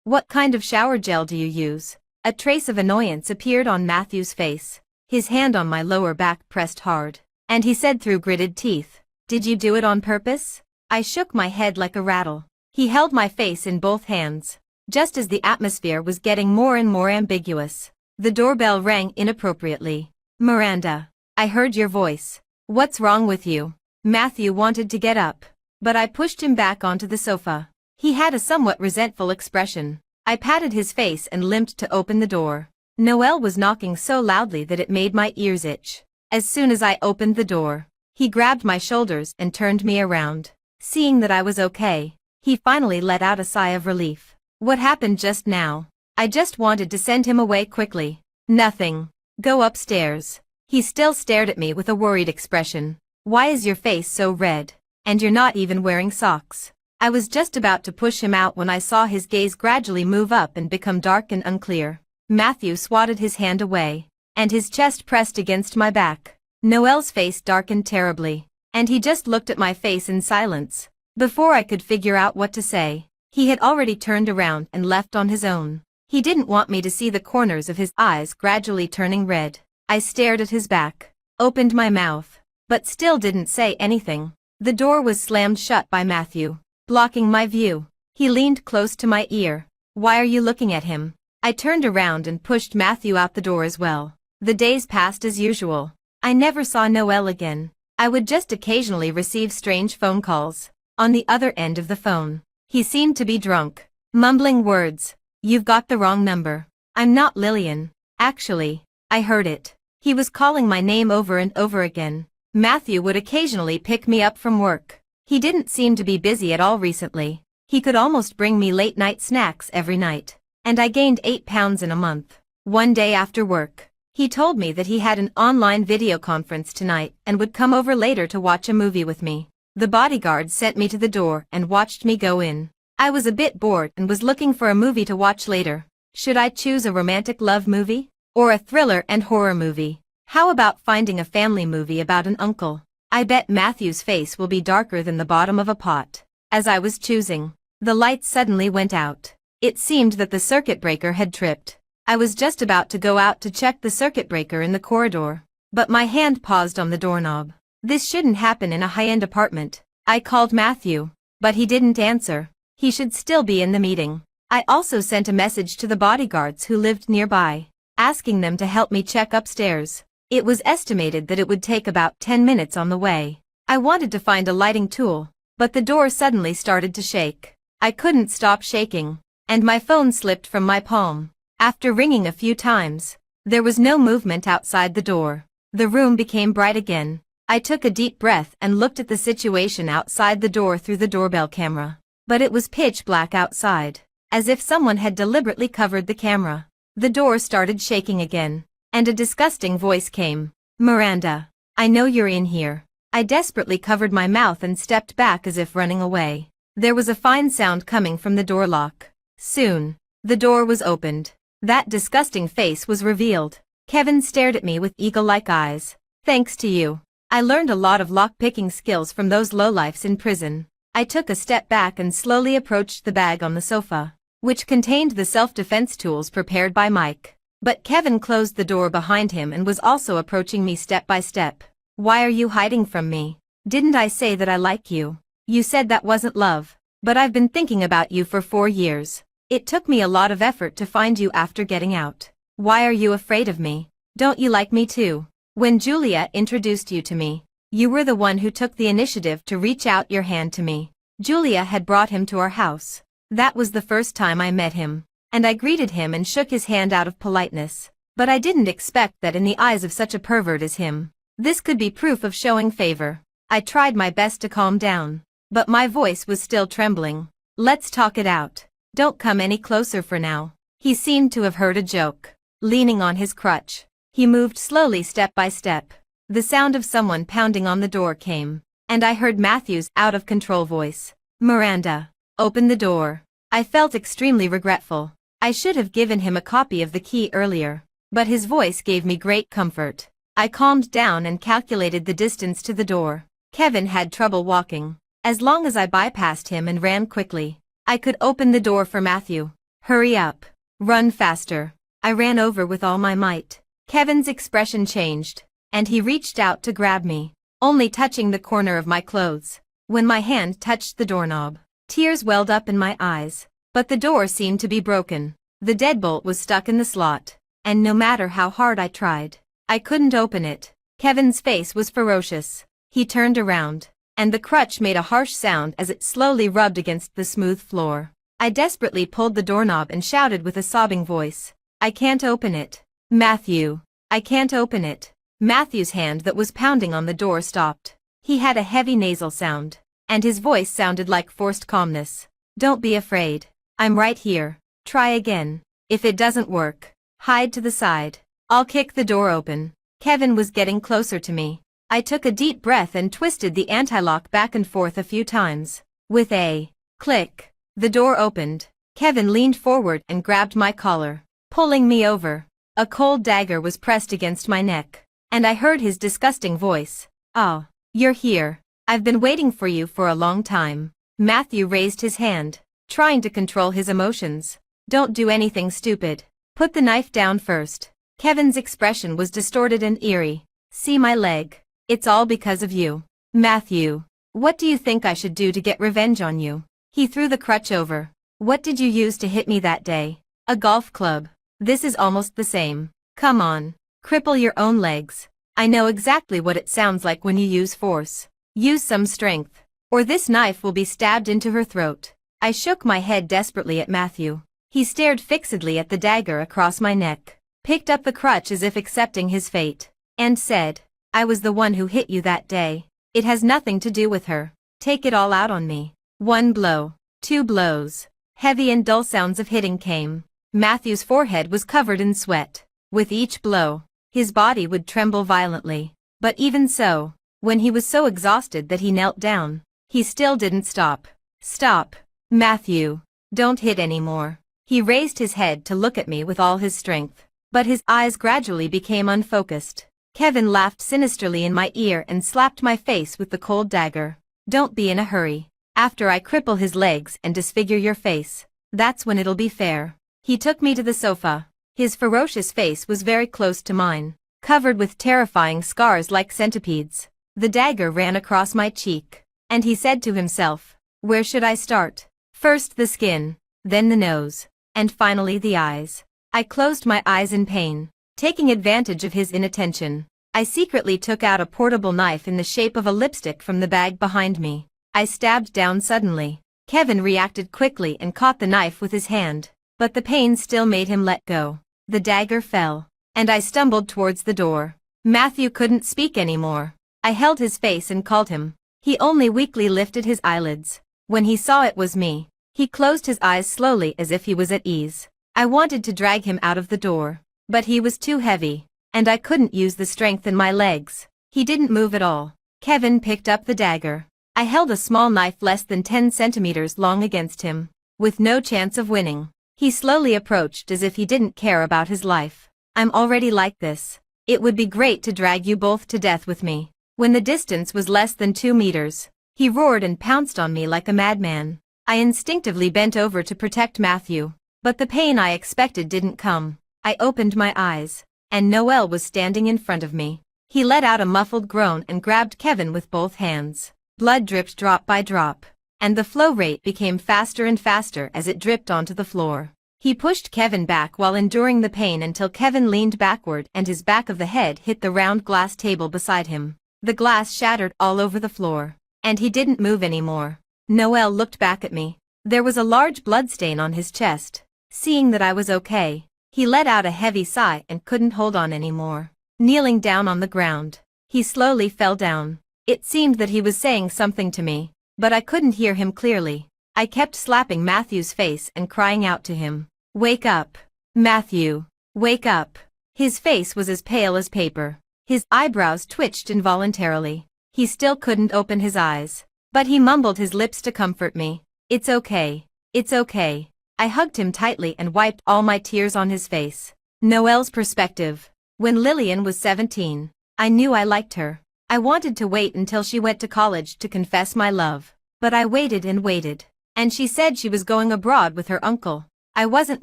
what kind of shower gel do you use? A trace of annoyance appeared on Matthew's face. His hand on my lower back pressed hard, and he said through gritted teeth, Did you do it on purpose? I shook my head like a rattle. He held my face in both hands. Just as the atmosphere was getting more and more ambiguous, the doorbell rang inappropriately. Miranda. I heard your voice. What's wrong with you? Matthew wanted to get up, but I pushed him back onto the sofa. He had a somewhat resentful expression. I patted his face and limped to open the door. Noel was knocking so loudly that it made my ears itch. As soon as I opened the door, he grabbed my shoulders and turned me around. Seeing that I was okay, he finally let out a sigh of relief. What happened just now? I just wanted to send him away quickly. Nothing. Go upstairs. He still stared at me with a worried expression. Why is your face so red? And you're not even wearing socks. I was just about to push him out when I saw his gaze gradually move up and become dark and unclear. Matthew swatted his hand away, and his chest pressed against my back. Noel's face darkened terribly, and he just looked at my face in silence. Before I could figure out what to say, he had already turned around and left on his own. He didn't want me to see the corners of his eyes gradually turning red. I stared at his back, opened my mouth, but still didn't say anything. The door was slammed shut by Matthew, blocking my view. He leaned close to my ear. Why are you looking at him? I turned around and pushed Matthew out the door as well. The days passed as usual. I never saw Noel again. I would just occasionally receive strange phone calls. On the other end of the phone, he seemed to be drunk, mumbling words. You've got the wrong number. I'm not Lillian. Actually, I heard it. He was calling my name over and over again. Matthew would occasionally pick me up from work. He didn't seem to be busy at all recently. He could almost bring me late-night snacks every night. And I gained 8 pounds in a month. One day after work, he told me that he had an online video conference tonight and would come over later to watch a movie with me. The bodyguard sent me to the door and watched me go in. I was a bit bored and was looking for a movie to watch later. Should I choose a romantic love movie? Or a thriller and horror movie? How about finding a family movie about an uncle? I bet Matthew's face will be darker than the bottom of a pot. As I was choosing, the lights suddenly went out. It seemed that the circuit breaker had tripped. I was just about to go out to check the circuit breaker in the corridor, but my hand paused on the doorknob. This shouldn't happen in a high-end apartment. I called Matthew, but he didn't answer. He should still be in the meeting. I also sent a message to the bodyguards who lived nearby, asking them to help me check upstairs. It was estimated that it would take about 10 minutes on the way. I wanted to find a lighting tool, but the door suddenly started to shake. I couldn't stop shaking, and my phone slipped from my palm. After ringing a few times, there was no movement outside the door. The room became bright again. I took a deep breath and looked at the situation outside the door through the doorbell camera. But it was pitch black outside, as if someone had deliberately covered the camera. The door started shaking again, and a disgusting voice came. "Miranda, I know you're in here." I desperately covered my mouth and stepped back as if running away. There was a fine sound coming from the door lock. Soon, the door was opened. That disgusting face was revealed. Kevin stared at me with eagle-like eyes. "Thanks to you, I learned a lot of lock-picking skills from those lowlifes in prison." I took a step back and slowly approached the bag on the sofa, which contained the self-defense tools prepared by Mike. But Kevin closed the door behind him and was also approaching me step by step. "Why are you hiding from me? Didn't I say that I like you? You said that wasn't love. But I've been thinking about you for 4 years. It took me a lot of effort to find you after getting out. Why are you afraid of me? Don't you like me too? When Julia introduced you to me, you were the one who took the initiative to reach out your hand to me. Julia had brought him to our house. That was the first time I met him, and I greeted him and shook his hand out of politeness. But I didn't expect that in the eyes of such a pervert as him, this could be proof of showing favor. I tried my best to calm down, but my voice was still trembling. "Let's talk it out. Don't come any closer for now." He seemed to have heard a joke. Leaning on his crutch, he moved slowly step by step. The sound of someone pounding on the door came, and I heard Matthew's out-of-control voice. "Miranda, open the door." I felt extremely regretful. I should have given him a copy of the key earlier, but his voice gave me great comfort. I calmed down and calculated the distance to the door. Kevin had trouble walking. As long as I bypassed him and ran quickly, I could open the door for Matthew. "Hurry up. Run faster." I ran over with all my might. Kevin's expression changed, and he reached out to grab me, only touching the corner of my clothes. When my hand touched the doorknob, tears welled up in my eyes. But the door seemed to be broken. The deadbolt was stuck in the slot, and no matter how hard I tried, I couldn't open it. Kevin's face was ferocious. He turned around, and the crutch made a harsh sound as it slowly rubbed against the smooth floor. I desperately pulled the doorknob and shouted with a sobbing voice, "I can't open it. Matthew, I can't open it." Matthew's hand that was pounding on the door stopped. He had a heavy nasal sound, and his voice sounded like forced calmness. "Don't be afraid. I'm right here. Try again. If it doesn't work, hide to the side. I'll kick the door open." Kevin was getting closer to me. I took a deep breath and twisted the anti-lock back and forth a few times. With a click, the door opened. Kevin leaned forward and grabbed my collar, pulling me over. A cold dagger was pressed against my neck, and I heard his disgusting voice. "Oh, you're here. I've been waiting for you for a long time." Matthew raised his hand, trying to control his emotions. "Don't do anything stupid. Put the knife down first." Kevin's expression was distorted and eerie. "See my leg? It's all because of you. Matthew, what do you think I should do to get revenge on you?" He threw the crutch over. "What did you use to hit me that day?" "A golf club. This is almost the same. Come on, cripple your own legs. I know exactly what it sounds like when you use force. Use some strength, or this knife will be stabbed into her throat." I shook my head desperately at Matthew. He stared fixedly at the dagger across my neck, picked up the crutch as if accepting his fate, and said, "I was the one who hit you that day. It has nothing to do with her. Take it all out on me." 1 blow, 2 blows. Heavy and dull sounds of hitting came. Matthew's forehead was covered in sweat. With each blow, his body would tremble violently. But even so, when he was so exhausted that he knelt down, he still didn't stop. "Stop. Matthew, don't hit anymore." He raised his head to look at me with all his strength, but his eyes gradually became unfocused. Kevin laughed sinisterly in my ear and slapped my face with the cold dagger. "Don't be in a hurry. After I cripple his legs and disfigure your face, that's when it'll be fair." He took me to the sofa. His ferocious face was very close to mine, covered with terrifying scars like centipedes. The dagger ran across my cheek, and he said to himself, "Where should I start? First the skin, then the nose, and finally the eyes. I closed my eyes in pain, taking advantage of his inattention. I secretly took out a portable knife in the shape of a lipstick from the bag behind me. I stabbed down suddenly. Kevin reacted quickly and caught the knife with his hand, but the pain still made him let go. The dagger fell, and I stumbled towards the door. Matthew couldn't speak anymore. I held his face and called him. He only weakly lifted his eyelids. When he saw it was me, he closed his eyes slowly as if he was at ease. I wanted to drag him out of the door, but he was too heavy, and I couldn't use the strength in my legs. He didn't move at all. Kevin picked up the dagger. I held a small knife less than 10 centimeters long against him, with no chance of winning. He slowly approached as if he didn't care about his life. I'm already like this. It would be great to drag you both to death with me. When the distance was less than 2 meters, he roared and pounced on me like a madman. I instinctively bent over to protect Matthew, but the pain I expected didn't come. I opened my eyes, and Noel was standing in front of me. He let out a muffled groan and grabbed Kevin with both hands. Blood dripped drop by drop, and the flow rate became faster and faster as it dripped onto the floor. He pushed Kevin back while enduring the pain until Kevin leaned backward and his back of the head hit the round glass table beside him. The glass shattered all over the floor, and he didn't move anymore. Noel looked back at me. There was a large bloodstain on his chest. Seeing that I was okay, he let out a heavy sigh and couldn't hold on anymore. Kneeling down on the ground, he slowly fell down. It seemed that he was saying something to me, but I couldn't hear him clearly. I kept slapping Matthew's face and crying out to him. Wake up. Matthew. Wake up. His face was as pale as paper. His eyebrows twitched involuntarily. He still couldn't open his eyes, but he mumbled his lips to comfort me. It's okay. It's okay. I hugged him tightly and wiped all my tears on his face. Noel's perspective. When Lillian was 17, I knew I liked her. I wanted to wait until she went to college to confess my love, but I waited and waited, and she said she was going abroad with her uncle. I wasn't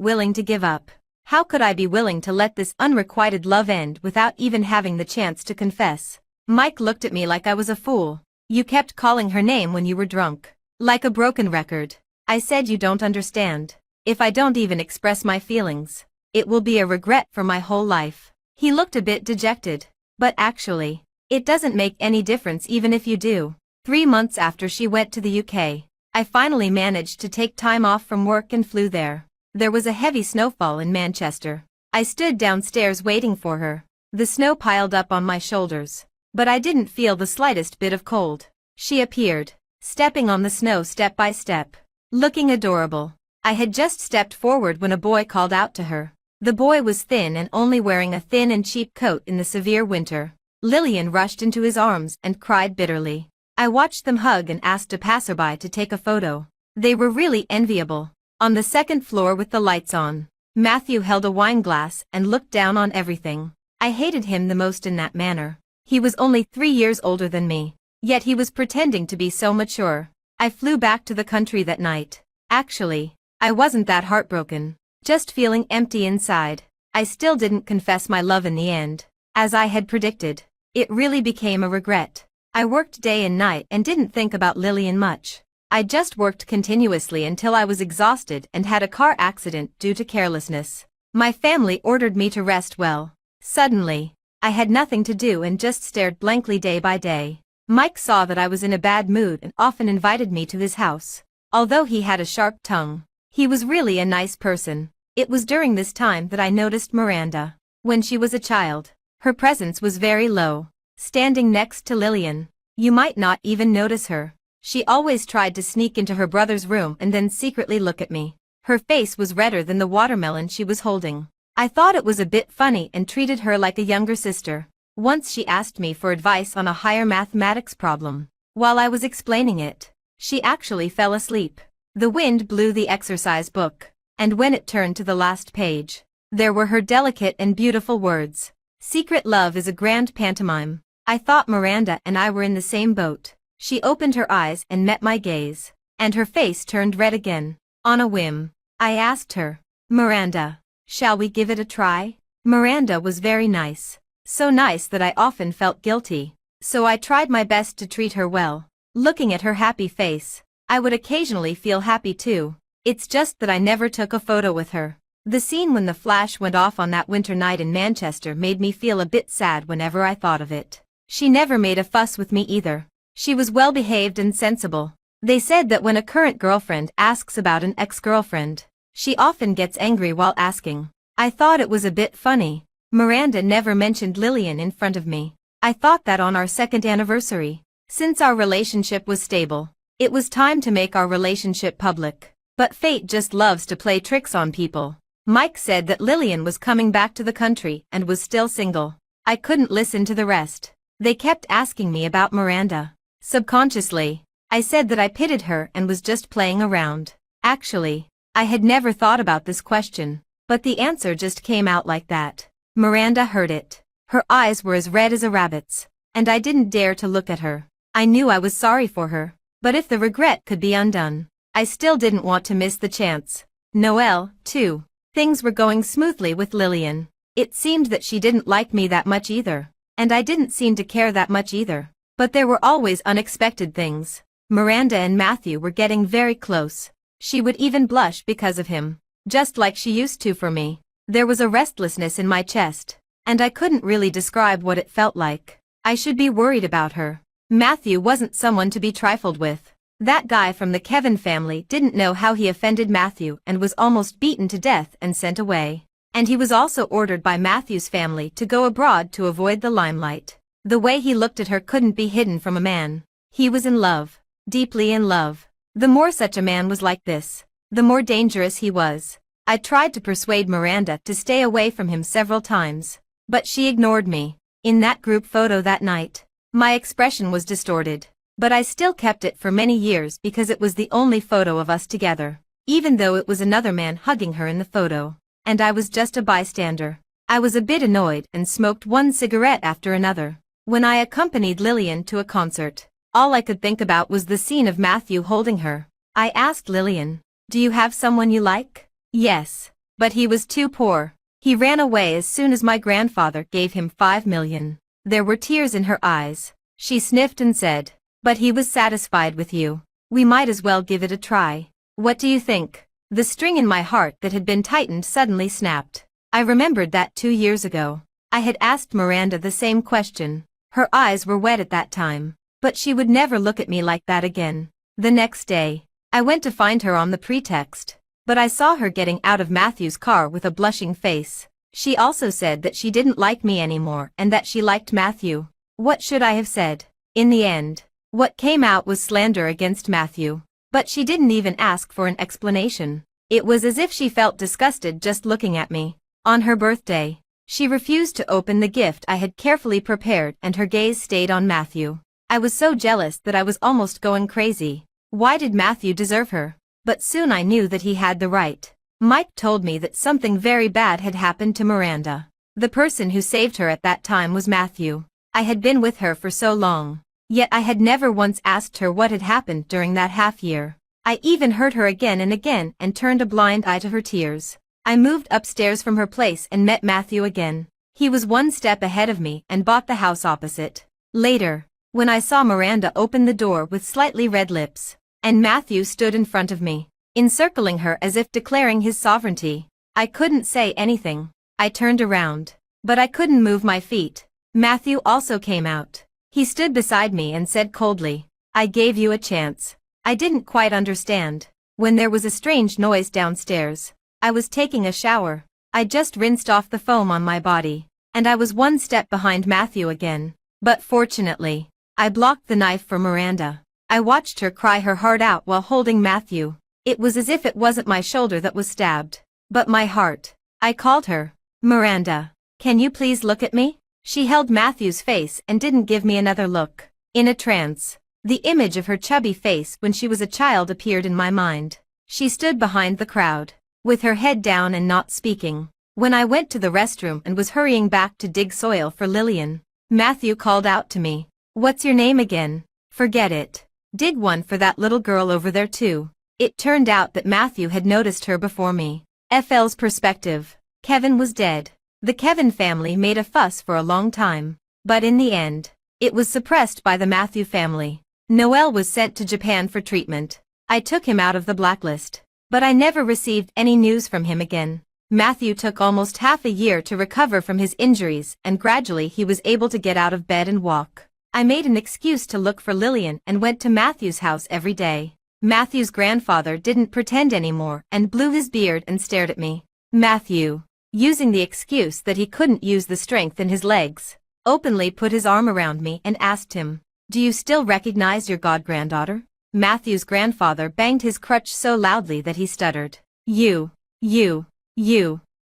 willing to give up. How could I be willing to let this unrequited love end without even having the chance to confess? Mike looked at me like I was a fool. You kept calling her name when you were drunk. Like a broken record. I said you don't understand. If I don't even express my feelings, it will be a regret for my whole life. He looked a bit dejected. But actually, it doesn't make any difference even if you do. 3 months after she went to the UK, I finally managed to take time off from work and flew there. There was a heavy snowfall in Manchester. I stood downstairs waiting for her. The snow piled up on my shoulders, but I didn't feel the slightest bit of cold. She appeared, stepping on the snow step by step, looking adorable. I had just stepped forward when a boy called out to her. The boy was thin and only wearing a thin and cheap coat in the severe winter. Lillian rushed into his arms and cried bitterly. I watched them hug and asked a passerby to take a photo. They were really enviable. On the second floor with the lights on, Matthew held a wine glass and looked down on everything. I hated him the most in that manner. He was only 3 years older than me, yet he was pretending to be so mature. I flew back to the country that night. Actually, I wasn't that heartbroken, just feeling empty inside. I still didn't confess my love in the end. As I had predicted, it really became a regret. I worked day and night and didn't think about Lillian much. I just worked continuously until I was exhausted and had a car accident due to carelessness. My family ordered me to rest well. Suddenly, I had nothing to do and just stared blankly day by day. Mike saw that I was in a bad mood and often invited me to his house. Although he had a sharp tongue, he was really a nice person. It was during this time that I noticed Miranda. When she was a child, her presence was very low, standing next to Lillian. You might not even notice her. She always tried to sneak into her brother's room and then secretly look at me. Her face was redder than the watermelon she was holding. I thought it was a bit funny and treated her like a younger sister. Once she asked me for advice on a higher mathematics problem. While I was explaining it, she actually fell asleep. The wind blew the exercise book, and when it turned to the last page, there were her delicate and beautiful words. Secret love is a grand pantomime. I thought Miranda and I were in the same boat. She opened her eyes and met my gaze, and her face turned red again. On a whim, I asked her, Miranda, shall we give it a try? Miranda was very nice. So nice that I often felt guilty. So I tried my best to treat her well. Looking at her happy face, I would occasionally feel happy too. It's just that I never took a photo with her. The scene when the flash went off on that winter night in Manchester made me feel a bit sad whenever I thought of it. She never made a fuss with me either. She was well behaved and sensible. They said that when a current girlfriend asks about an ex-girlfriend, she often gets angry while asking. I thought it was a bit funny. Miranda never mentioned Lillian in front of me. I thought that on our second anniversary, since our relationship was stable, it was time to make our relationship public. But fate just loves to play tricks on people. Mike said that Lillian was coming back to the country and was still single. I couldn't listen to the rest. They kept asking me about Miranda. Subconsciously, I said that I pitied her and was just playing around. Actually, I had never thought about this question, but the answer just came out like that. Miranda heard it. Her eyes were as red as a rabbit's, and I didn't dare to look at her. I knew I was sorry for her, but if the regret could be undone, I still didn't want to miss the chance. Noel, too. Things were going smoothly with Lillian. It seemed that she didn't like me that much either, and I didn't seem to care that much either. But there were always unexpected things. Miranda and Matthew were getting very close. She would even blush because of him, just like she used to for me. There was a restlessness in my chest, and I couldn't really describe what it felt like. I should be worried about her. Matthew wasn't someone to be trifled with. That guy from the Kevin family didn't know how he offended Matthew and was almost beaten to death and sent away. And he was also ordered by Matthew's family to go abroad to avoid the limelight. The way he looked at her couldn't be hidden from a man. He was in love. Deeply in love. The more such a man was like this, the more dangerous he was. I tried to persuade Miranda to stay away from him several times, but she ignored me. In that group photo that night, my expression was distorted. But I still kept it for many years because it was the only photo of us together, even though it was another man hugging her in the photo, and I was just a bystander. I was a bit annoyed and smoked one cigarette after another. When I accompanied Lillian to a concert, all I could think about was the scene of Matthew holding her. I asked Lillian, "Do you have someone you like?" "Yes, but he was too poor. He ran away as soon as my grandfather gave him 5 million. There were tears in her eyes. She sniffed and said, "But he was satisfied with you. We might as well give it a try. What do you think?" The string in my heart that had been tightened suddenly snapped. I remembered that 2 years ago, I had asked Miranda the same question. Her eyes were wet at that time, but she would never look at me like that again. The next day, I went to find her on the pretext, but I saw her getting out of Matthew's car with a blushing face. She also said that she didn't like me anymore and that she liked Matthew. What should I have said? In the end, what came out was slander against Matthew. But she didn't even ask for an explanation. It was as if she felt disgusted just looking at me. On her birthday, she refused to open the gift I had carefully prepared and her gaze stayed on Matthew. I was so jealous that I was almost going crazy. Why did Matthew deserve her? But soon I knew that he had the right. Mike told me that something very bad had happened to Miranda. The person who saved her at that time was Matthew. I had been with her for so long. Yet I had never once asked her what had happened during that half year. I even heard her again and turned a blind eye to her tears. I moved upstairs from her place and met Matthew again. He was one step ahead of me and bought the house opposite. Later, when I saw Miranda open the door with slightly red lips, and Matthew stood in front of me, encircling her as if declaring his sovereignty, I couldn't say anything. I turned around, but I couldn't move my feet. Matthew also came out. He stood beside me and said coldly, "I gave you a chance." I didn't quite understand. When there was a strange noise downstairs, I was taking a shower. I just rinsed off the foam on my body, and I was one step behind Matthew again. But fortunately, I blocked the knife for Miranda. I watched her cry her heart out while holding Matthew. It was as if it wasn't my shoulder that was stabbed, but my heart. I called her, "Miranda, can you please look at me?" She held Matthew's face and didn't give me another look. In a trance, the image of her chubby face when she was a child appeared in my mind. She stood behind the crowd, with her head down and not speaking. When I went to the restroom and was hurrying back to dig soil for Lillian, Matthew called out to me, "What's your name again?" "Forget it. Dig one for that little girl over there too." It turned out that Matthew had noticed her before me. FL's perspective. Kevin was dead. The Kevin family made a fuss for a long time, but in the end, it was suppressed by the Matthew family. Noel was sent to Japan for treatment. I took him out of the blacklist. But I never received any news from him again. Matthew took almost half a year to recover from his injuries, and gradually he was able to get out of bed and walk. I made an excuse to look for Lillian and went to Matthew's house every day. Matthew's grandfather didn't pretend anymore and blew his beard and stared at me. Matthew, using the excuse that he couldn't use the strength in his legs, openly put his arm around me and asked him, "Do you still recognize your god-granddaughter?" Matthew's grandfather banged his crutch so loudly that he stuttered, you,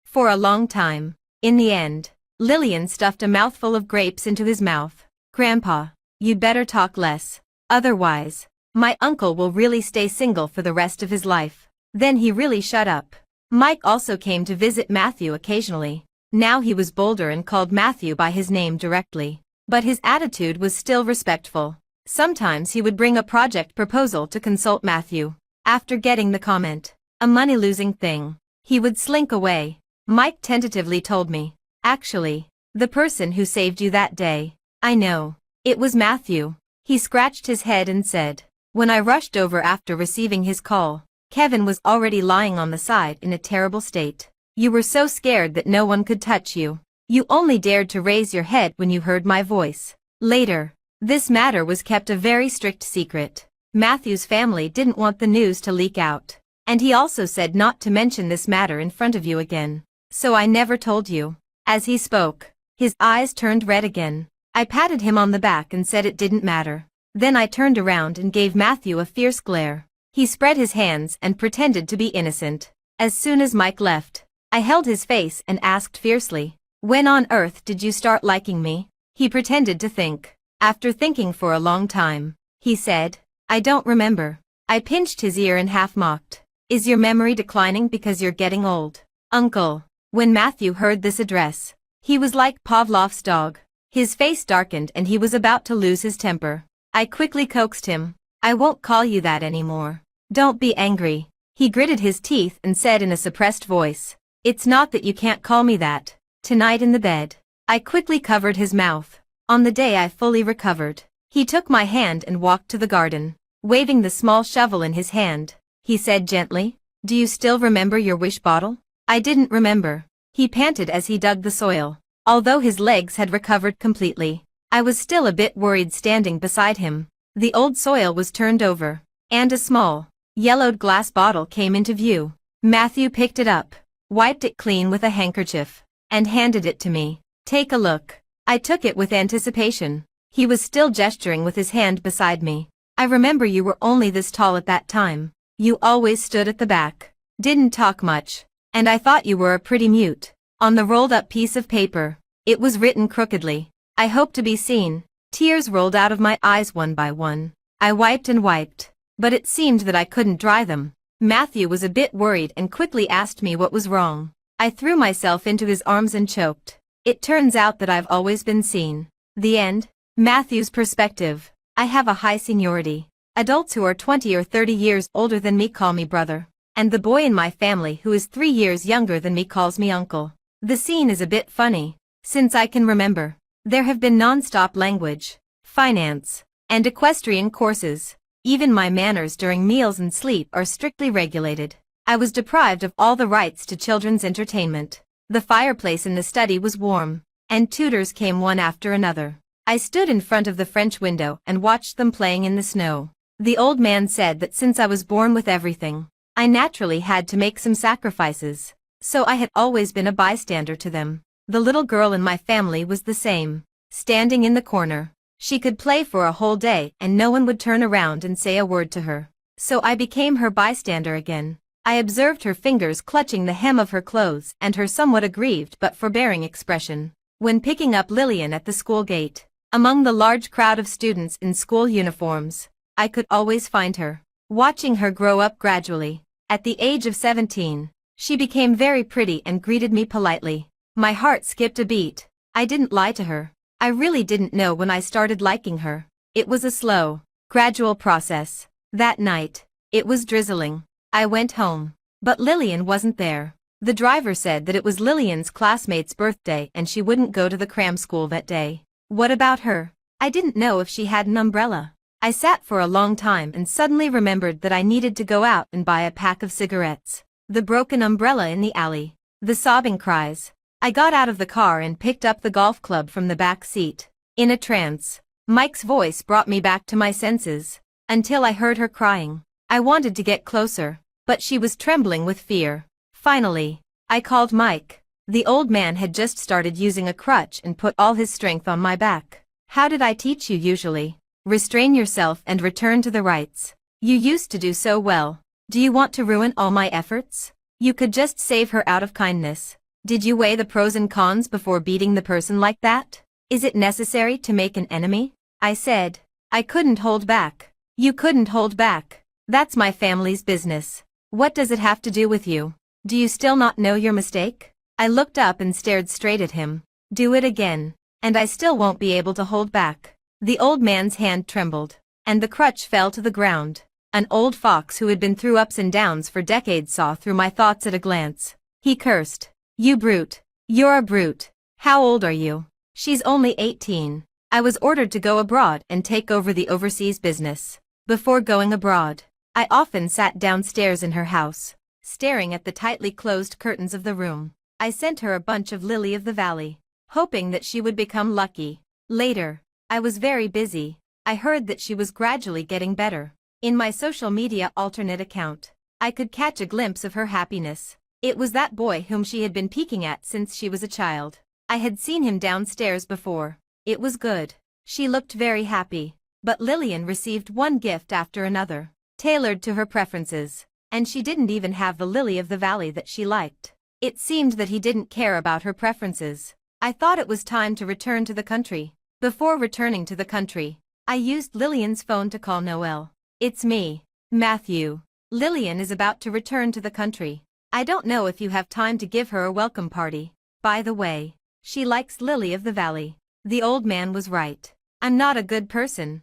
for a long time. In the end, Lillian stuffed a mouthful of grapes into his mouth. "Grandpa, you'd better talk less. Otherwise, my uncle will really stay single for the rest of his life." Then he really shut up. Mike also came to visit Matthew occasionally. Now he was bolder and called Matthew by his name directly. But his attitude was still respectful. Sometimes he would bring a project proposal to consult Matthew. After getting the comment, "A money-losing thing," he would slink away. Mike tentatively told me, "Actually, the person who saved you that day, I know. It was Matthew." He scratched his head and said, "When I rushed over after receiving his call, Kevin was already lying on the side in a terrible state. You were so scared that no one could touch you. You only dared to raise your head when you heard my voice." Later, this matter was kept a very strict secret. Matthew's family didn't want the news to leak out. And he also said not to mention this matter in front of you again. So I never told you. As he spoke, his eyes turned red again. I patted him on the back and said it didn't matter. Then I turned around and gave Matthew a fierce glare. He spread his hands and pretended to be innocent. As soon as Mike left, I held his face and asked fiercely, "When on earth did you start liking me?" He pretended to think. After thinking for a long time, he said, "I don't remember." I pinched his ear and half mocked, "Is your memory declining because you're getting old, Uncle?" When Matthew heard this address, he was like Pavlov's dog. His face darkened and he was about to lose his temper. I quickly coaxed him, "I won't call you that anymore. Don't be angry." He gritted his teeth and said in a suppressed voice, "It's not that you can't call me that. Tonight in the bed." I quickly covered his mouth. On the day I fully recovered, he took my hand and walked to the garden. Waving the small shovel in his hand, he said gently, "Do you still remember your wish bottle?" I didn't remember. He panted as he dug the soil. Although his legs had recovered completely, I was still a bit worried standing beside him. The old soil was turned over, and a small, yellowed glass bottle came into view. Matthew picked it up, wiped it clean with a handkerchief, and handed it to me. "Take a look." I took it with anticipation. He was still gesturing with his hand beside me. "I remember you were only this tall at that time. You always stood at the back, didn't talk much, and I thought you were a pretty mute." On the rolled-up piece of paper, it was written crookedly, "I hope to be seen." Tears rolled out of my eyes one by one. I wiped and wiped, but it seemed that I couldn't dry them. Matthew was a bit worried and quickly asked me what was wrong. I threw myself into his arms and choked. "It turns out that I've always been seen." The end. Matthew's perspective. I have a high seniority. Adults who are 20 or 30 years older than me call me brother. And the boy in my family who is 3 years younger than me calls me uncle. The scene is a bit funny. Since I can remember, there have been non-stop language, finance, and equestrian courses. Even my manners during meals and sleep are strictly regulated. I was deprived of all the rights to children's entertainment. The fireplace in the study was warm, and tutors came one after another. I stood in front of the French window and watched them playing in the snow. The old man said that since I was born with everything, I naturally had to make some sacrifices, so I had always been a bystander to them. The little girl in my family was the same, standing in the corner. She could play for a whole day and no one would turn around and say a word to her. So I became her bystander again. I observed her fingers clutching the hem of her clothes and her somewhat aggrieved but forbearing expression. When picking up Lillian at the school gate, among the large crowd of students in school uniforms, I could always find her. Watching her grow up gradually, at the age of 17, she became very pretty and greeted me politely. My heart skipped a beat. I didn't lie to her. I really didn't know when I started liking her. It was a slow, gradual process. That night, it was drizzling. I went home, but Lillian wasn't there. The driver said that it was Lillian's classmate's birthday and she wouldn't go to the cram school that day. What about her? I didn't know if she had an umbrella. I sat for a long time and suddenly remembered that I needed to go out and buy a pack of cigarettes. The broken umbrella in the alley. The sobbing cries. I got out of the car and picked up the golf club from the back seat. In a trance, Mike's voice brought me back to my senses. Until I heard her crying. I wanted to get closer, but she was trembling with fear. Finally, I called Mike. The old man had just started using a crutch and put all his strength on my back. How did I teach you usually? Restrain yourself and return to the rights. You used to do so well. Do you want to ruin all my efforts? You could just save her out of kindness. Did you weigh the pros and cons before beating the person like that? Is it necessary to make an enemy? I said. I couldn't hold back. You couldn't hold back. That's my family's business. What does it have to do with you? Do you still not know your mistake? I looked up and stared straight at him. Do it again, and I still won't be able to hold back. The old man's hand trembled, and the crutch fell to the ground. An old fox who had been through ups and downs for decades saw through my thoughts at a glance. He cursed. You brute. You're a brute. How old are you? She's only 18. I was ordered to go abroad and take over the overseas business. Before going abroad, I often sat downstairs in her house, staring at the tightly closed curtains of the room. I sent her a bunch of lily of the valley, hoping that she would become lucky. Later, I was very busy. I heard that she was gradually getting better. In my social media alternate account, I could catch a glimpse of her happiness. It was that boy whom she had been peeking at since she was a child. I had seen him downstairs before. It was good. She looked very happy. But Lillian received one gift after another, tailored to her preferences, and she didn't even have the lily of the valley that she liked. It seemed that he didn't care about her preferences. I thought it was time to return to the country. Before returning to the country, I used Lillian's phone to call Noel. It's me, Matthew. Lillian is about to return to the country. I don't know if you have time to give her a welcome party. By the way, she likes Lily of the Valley. The old man was right. I'm not a good person.